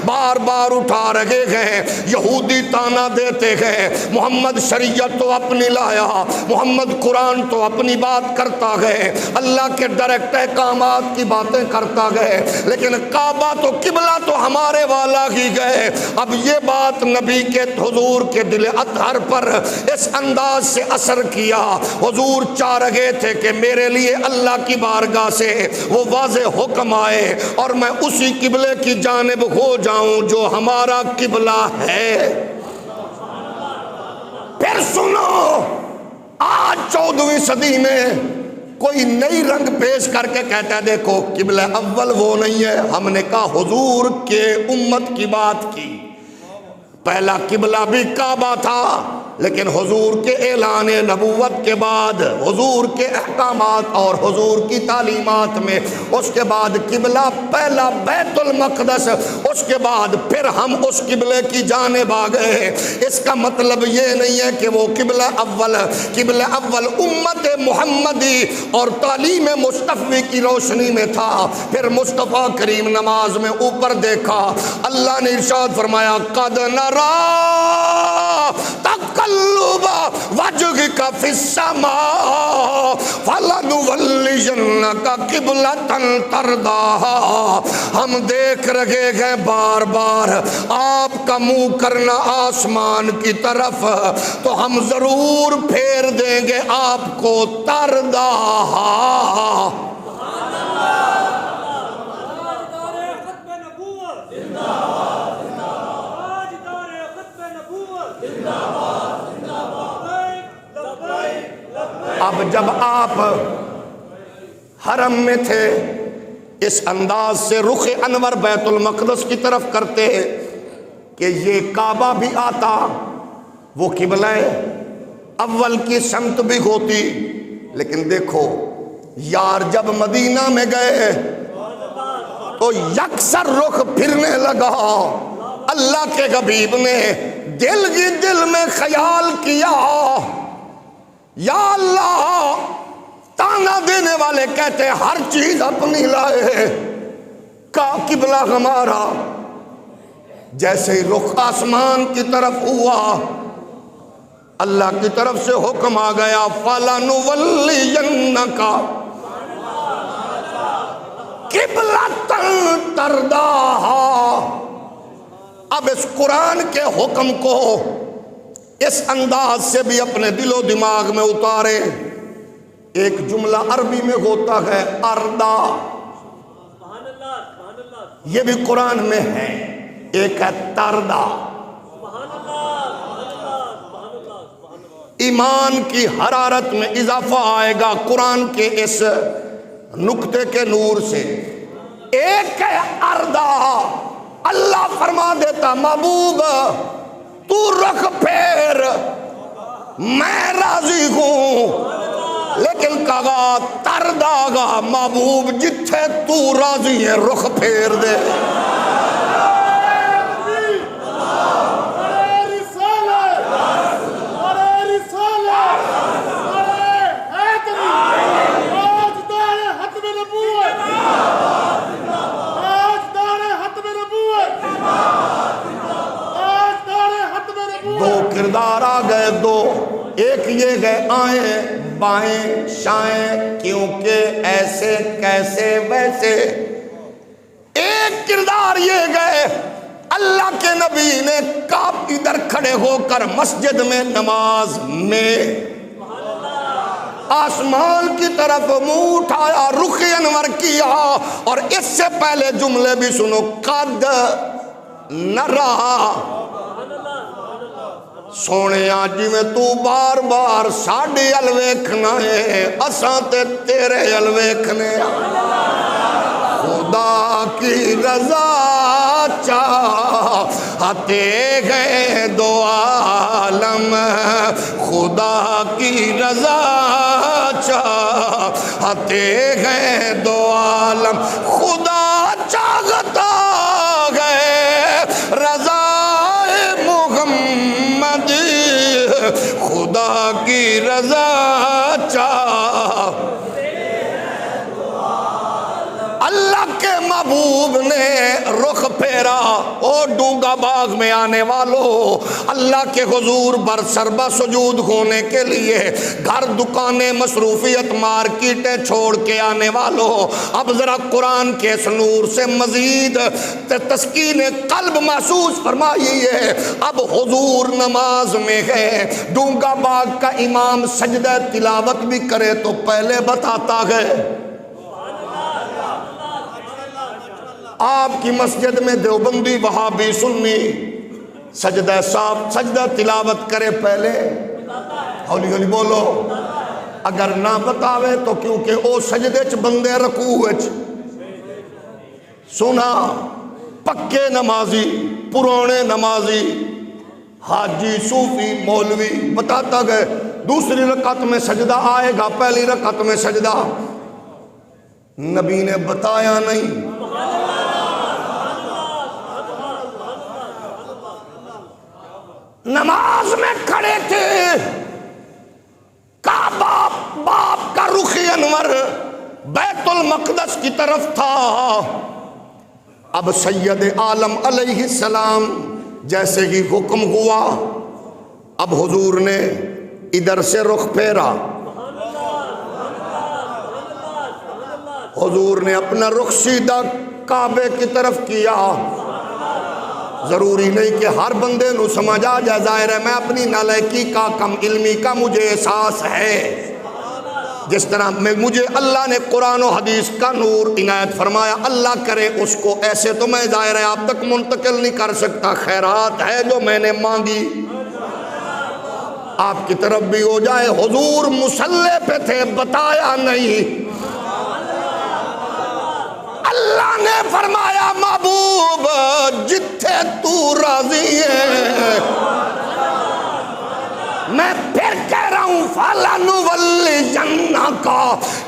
بار بار اٹھا رہے گئے، یہودی تانا دیتے گئے، محمد شریعت تو اپنی لایا، محمد قرآن تو اپنی بات کرتا گئے، اللہ کے ڈائریکٹ احکامات کی باتیں کرتا گئے، لیکن کعبہ تو قبلہ تو ہمارے والا ہی گئے۔ اب یہ بات نبی کے حضور کے دل اطہر پر اس انداز سے اثر کیا، حضور چاہ رہے تھے کہ میرے لیے اللہ کی بارگاہ سے وہ واضح حکم آئے اور میں اسی قبلے کی جانب ہو جاؤں جو ہمارا قبلہ ہے۔ مگر سنو، آج 14ویں صدی میں کوئی نئی رنگ پیش کر کے کہتا ہے دیکھو قبلہ اول وہ نہیں ہے. ہم نے کہا حضور کے امت کی بات کی، پہلا قبلہ بھی کعبہ تھا، لیکن حضور کے اعلان نبوت کے بعد، حضور کے احکامات اور حضور کی تعلیمات میں اس کے بعد قبلہ پہلا بیت المقدس، اس کے بعد پھر ہم اس قبلے کی جانب آ گئے. اس کا مطلب یہ نہیں ہے کہ وہ قبلہ اول امت محمدی اور تعلیم مصطفی کی روشنی میں تھا. پھر مصطفیٰ کریم نماز میں اوپر دیکھا، اللہ نے ارشاد فرمایا قد نرا تقلب وجهك في السماء فلنولینک قبلۃ ترضاها. ہم دیکھ رہے ہیں بار بار آپ کا منہ کرنا آسمان کی طرف، تو ہم ضرور پھیر دیں گے آپ کو ترضاها. اب جب آپ حرم میں تھے اس انداز سے رخ انور بیت المقدس کی طرف کرتے کہ یہ کعبہ بھی آتا، وہ قبلہ اول کی سمت بھی ہوتی. لیکن دیکھو یار جب مدینہ میں گئے تو یکسر رخ پھرنے لگا. اللہ کے حبیب نے دل ہی دل میں خیال کیا یا اللہ، تانا دینے والے کہتے ہیں ہر چیز اپنی لائے کا قبلہ ہمارا. جیسے ہی رخ آسمان کی طرف ہوا، اللہ کی طرف سے حکم آ گیا فَلَنُوَلِّيَنَّكَ قِبْلَةً تَرْضَاهَا. اب اس قرآن کے حکم کو اس انداز سے بھی اپنے دل و دماغ میں اتارے. ایک جملہ عربی میں ہوتا ہے اردا، یہ بھی قرآن میں ہے. ایک ہے تردا. ایمان کی حرارت میں اضافہ آئے گا قرآن کے اس نقطے کے نور سے. ایک ہے اردا. اللہ فرما دیتا محبوب تو رخ پھیر، میں راضی ہوں، لیکن کہا تردا گا محبوب جتھے تو راضی ہے رخ پھیر دے. کردار آ گئے دو. ایک یہ گئے آئیں بائیں شائیں کیونکہ ایسے کیسے ویسے. ایک کردار یہ گئے اللہ کے نبی نے کعب ادھر کھڑے ہو کر مسجد میں نماز میں آسمان کی طرف منہ اٹھایا، رخ انور کیا. اور اس سے پہلے جملے بھی سنو قد نرا. سونے جی میں تو بار بار ساڑھے الویکھنا ہے، اساں تے تیرے الویکھنے. خدا کی رضا چاہتے گئے دو عالم، خدا کی رضا چاہتے گئے دو عالم. خدا چاہتا گئے رضا محمد، خدا کی رضا چاہ. اللہ کے محبوب نے رخ پھیرا. او ڈونگا باغ میں آنے والو، اللہ کے حضور بر سربہ سجود ہونے کے لیے گھر دکانیں مصروفیت مارکیٹیں چھوڑ کے آنے والو، اب ذرا قرآن کے اس نور سے مزید تسکین قلب محسوس فرمائیے. اب حضور نماز میں ہے، ڈونگا باغ کا امام سجدہ تلاوت بھی کرے تو پہلے بتاتا ہے. آپ کی مسجد میں دیوبندی وہابی سنی سجدہ صاحب سجدہ تلاوت کرے پہلے ہولی ہولی بولو. اگر نہ بتاوے تو کیونکہ او سجدے چ بندے رکوع وچ سنا پکے نمازی پرانے نمازی حاجی صوفی مولوی بتاتا گئے دوسری رکعت میں سجدہ آئے گا، پہلی رکعت میں سجدہ نبی نے بتایا نہیں. نماز میں کھڑے تھے، کعبہ باپ کا رخ انور بیت المقدس کی طرف تھا. اب سید عالم علیہ السلام جیسے ہی حکم ہوا، اب حضور نے ادھر سے رخ پھیرا، حضور نے اپنا رخ سیدھا کعبے کی طرف کیا. ضروری نہیں کہ ہر بندے نو سمجھ آ جائے، ظاہر ہے میں اپنی نالائکی کا کم علمی کا مجھے احساس ہے. جس طرح مجھے اللہ نے قرآن و حدیث کا نور عنایت فرمایا، اللہ کرے اس کو ایسے تو میں ظاہر ہے آپ تک منتقل نہیں کر سکتا، خیرات ہے جو میں نے مانگی آپ کی طرف بھی ہو جائے. حضور مصلی پہ تھے، بتایا نہیں. اللہ نے فرمایا محبوب جتھے تو راضی ہے، میں پھر کہہ رہا ہوں فَلَنُوَلِّيَنَّكَ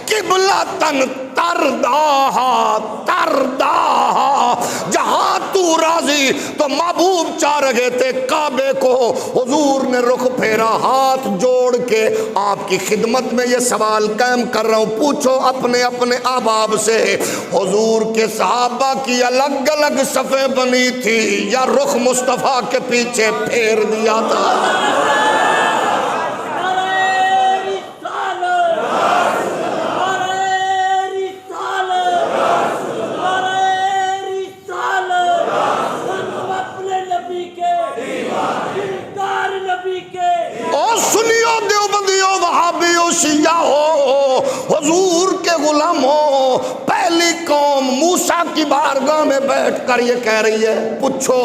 قِبْلَةً تَرْضَاهَا تَرْضَاهَا، جہاں تو راضی. تو محبوب چاہ رہے تھے کعبے کو، حضور نے رخ پھیرا. ہاتھ جوڑ کے آپ کی خدمت میں یہ سوال قائم کر رہا ہوں، پوچھو اپنے اپنے احباب سے، حضور کے صحابہ کی الگ الگ صفیں بنی تھی یا رخ مصطفیٰ کے پیچھے پھیر دیا تھا؟ حضور کے غلاموں، پہلی قوم موسیٰ کی بارگاہ میں بیٹھ کر یہ کہہ رہی ہے، پوچھو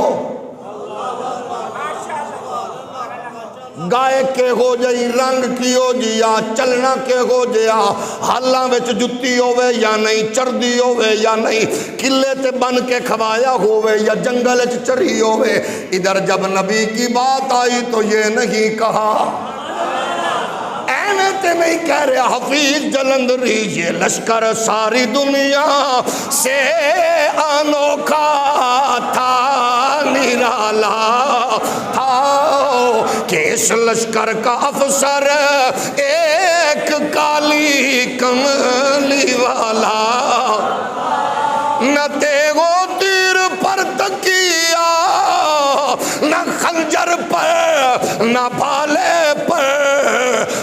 گائے کے ہو جائی رنگ کی ہو جیا، چلنا کے ہو جیا، حالاں وچ جتی ہوئے یا نہیں، چردی ہوئے یا نہیں، قلعے تے بن کے کھوایا ہوئے یا جنگل وچ چری ہوئے. ادھر جب نبی کی بات آئی تو یہ نہیں کہا، تے نہیں کہہ رہے حفیظ جلندری یہ لشکر ساری دنیا سے انوکھا تھا، نرالا تھا کہ اس لشکر کا افسر ایک کالی کملی والا، نہ تیغ و تیر پر تکیا، نہ خنجر پر، نہ بھالے پر،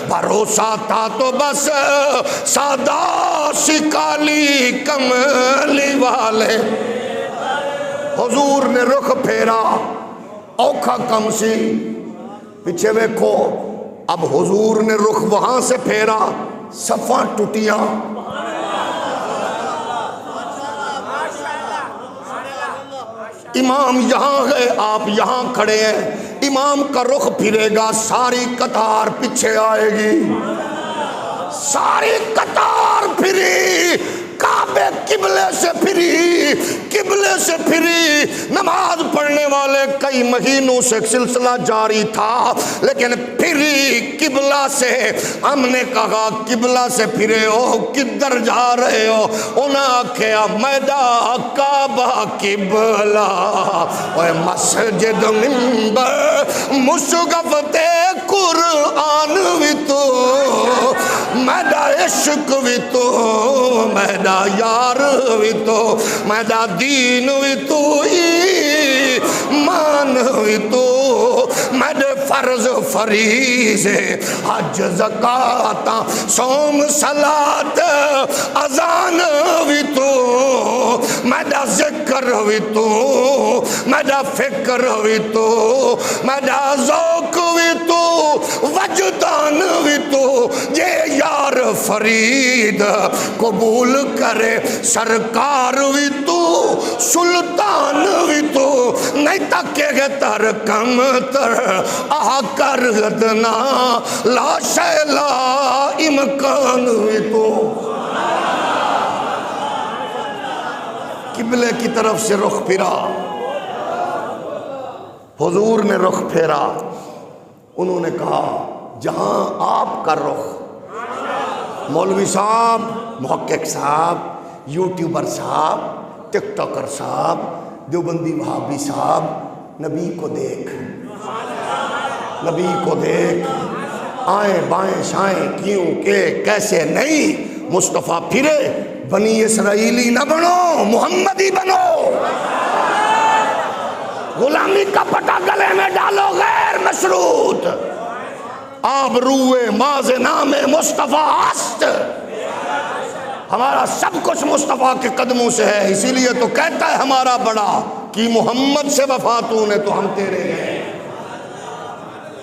بھروسہ تھا تو بس سادہ سی کالی کملی والے. حضور نے رخ پھیرا، اوکھا کم سی. پیچھے ویکھو، اب حضور نے رخ وہاں سے پھیرا، صفاں ٹوٹیاں. امام یہاں ہے، آپ یہاں کھڑے ہیں، امام کا رخ پھرے گا، ساری قطار پیچھے آئے گی، ساری قطار پھری، کعبے قبلے سے پھری، قبلے سے پھری. نماز پڑھنے والے کئی مہینوں سے سلسلہ جاری تھا، لیکن پھری قبلہ سے. ہم نے کہا قبلہ سے پھرے ہو کدھر جا رہے ہو؟ انہاں کہا میدان کعبہ قبلہ، اے مسجد منبر مشغف تے قرآن وی تو، میدان عشق وی تو، میدان یار وی تو، میدان دین وی تو، ایمان وی تو، میدان فرض فریض حج زکاة صوم صلاة اذان وی تو، میدان ذکر وی تو، میدان فکر وی تو، میدان ذوق وی تو، وجدان وی تو. یہ یار فرید قبول کرے سرکار بھی تو سلطان بھی تو نہیں تکے گے تر کم تر آ کر ادنا لا شے لا امکان بھی تو قبلے کی طرف سے رخ پھرا حضور نے رخ پھیرا انہوں نے کہا جہاں آپ کا رخ مولوی صاحب محقق صاحب یوٹیوبر صاحب ٹک ٹاکر صاحب دیوبندی وہابی صاحب نبی کو دیکھ نبی کو دیکھ آئیں بائیں شائیں کیوں کہ کیسے نہیں مصطفیٰ پھرے بنی اسرائیلی نہ بنو محمدی بنو غلامی کا پٹا گلے میں ڈالو غیر مشروط آب روئے ماز نام مصطفیٰ ہست ہمارا سب کچھ مصطفیٰ کے قدموں سے ہے اسی لیے تو کہتا ہے ہمارا بڑا کہ محمد سے وفا تو نے تو ہم تیرے ہیں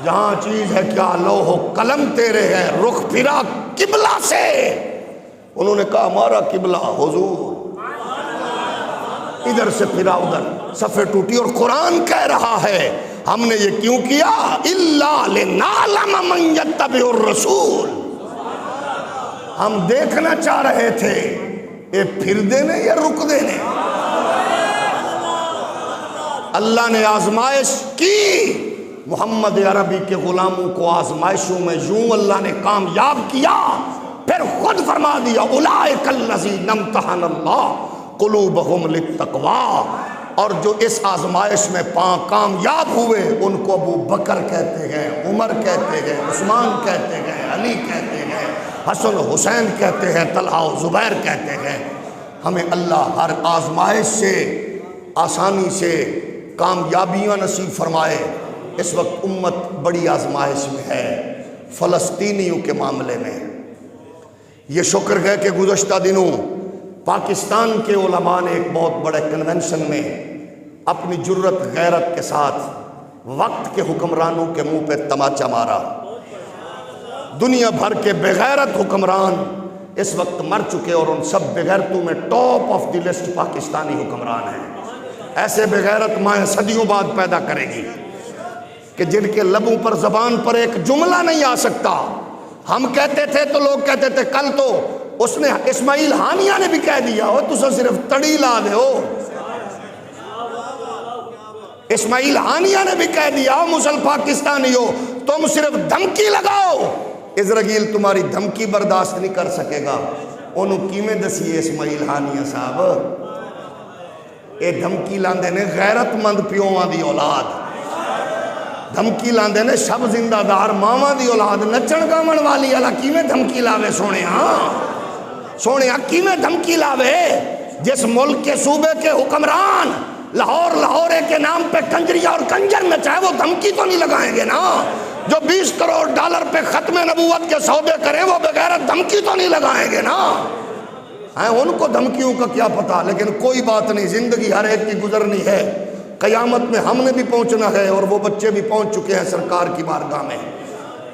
جہاں چیز ہے کیا لوح و قلم تیرے ہے رخ پھرا قبلہ سے انہوں نے کہا ہمارا قبلہ حضور ادھر سے پھرا ادھر صفیں ٹوٹی اور قرآن کہہ رہا ہے ہم نے یہ کیوں کیا الا لنعلم من یتبع الرسول ہم دیکھنا چاہ رہے تھے یہ پھر دینے یا رک دینے اللہ نے آزمائش کی محمد عربی کے غلاموں کو آزمائشوں میں یوں اللہ نے کامیاب کیا پھر خود فرما دیا اولئک الذین امتحن اللہ قلوبہم للتقوی اور جو اس آزمائش میں کامیاب ہوئے ان کو ابو بکر کہتے گئے عمر کہتے گئے عثمان کہتے گئے علی کہتے گئے حسن حسین کہتے ہیں طلحہ و زبیر کہتے گئے ہمیں اللہ ہر آزمائش سے آسانی سے کامیابیاں نصیب فرمائے اس وقت امت بڑی آزمائش میں ہے فلسطینیوں کے معاملے میں یہ شکر ہے کہ گزشتہ دنوں پاکستان کے علماء نے ایک بہت بڑے کنونشن میں اپنی جرت غیرت کے ساتھ وقت کے حکمرانوں کے منہ پہ تماچا مارا دنیا بھر کے بغیرت حکمران اس وقت مر چکے اور ان سب بغیرتوں میں top of the list Pakistani حکمران ہیں ایسے بغیرت مائیں صدیوں بعد پیدا کرے گی کہ جن کے لبوں پر زبان پر ایک جملہ نہیں آ سکتا ہم کہتے تھے تو لوگ کہتے تھے کل تو اس نے اسماعیل ہانیہ نے بھی کہہ دیا ہو تو صرف تڑی لا دے ہو اسماعیل ہانیہ نے بھی کہہ دیا ہو مسل پاکستانی ہو تم صرف دھمکی لگاؤ اسرائیل تمہاری دھمکی برداشت نہیں کر سکے گا انہوں کیویں دسیے اسماعیل ہانیہ صاحب اے دھمکی لاندے نے غیرت مند پیوواں دی اولاد دھمکی لاندے نے شب زندہ دار ماواں دی اولاد نچن گامن والی اللہ کیویں دھمکی لاوے سونے کیویں دھمکی لاوے جس ملک کے صوبے کے حکمران لاہور کے نام پہ کنجریہ اور کنجر نچائے وہ دھمکی تو نہیں لگائیں گے نا جو 20 کروڑ ڈالر پہ ختم نبوت کے سودے کریں وہ بغیر دھمکی تو نہیں لگائیں گے نا ان کو دھمکیوں کا کیا پتا لیکن کوئی بات نہیں زندگی ہر ایک کی گزرنی ہے قیامت میں ہم نے بھی پہنچنا ہے اور وہ بچے بھی پہنچ چکے ہیں سرکار کی بارگاہ میں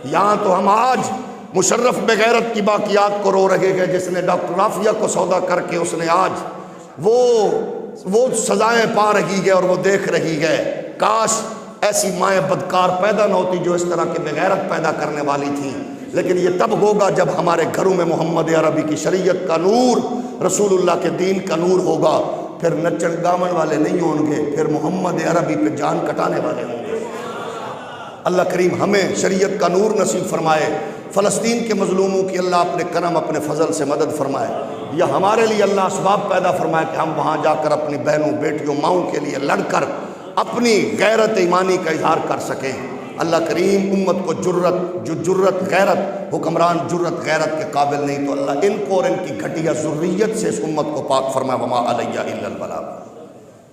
یہاں تو ہم آج مشرف بغیرت کی باقیات کو رو رہے گئے جس نے ڈاکٹر رافیہ کو سودا کر کے اس نے آج وہ سزائیں پا رہی ہے اور وہ دیکھ رہی ہے کاش ایسی مائیں بدکار پیدا نہ ہوتی جو اس طرح کی بغیرت پیدا کرنے والی تھی لیکن یہ تب ہوگا جب ہمارے گھروں میں محمد عربی کی شریعت کا نور رسول اللہ کے دین کا نور ہوگا پھر نچن گامن والے نہیں ہوں گے پھر محمد عربی پہ جان کٹانے والے ہوں گے اللہ کریم ہمیں شریعت کا نور نصیب فرمائے فلسطین کے مظلوموں کی اللہ اپنے کرم اپنے فضل سے مدد فرمائے یا ہمارے لیے اللہ اسباب پیدا فرمائے کہ ہم وہاں جا کر اپنی بہنوں بیٹیوں ماؤں کے لیے لڑ کر اپنی غیرت ایمانی کا اظہار کر سکیں اللہ کریم امت کو جرت غیرت حکمران جرت غیرت کے قابل نہیں تو اللہ ان کو اور ان کی گھٹیا ذریت سے اس امت کو پاک فرمائے وما علیہ الا البلاغ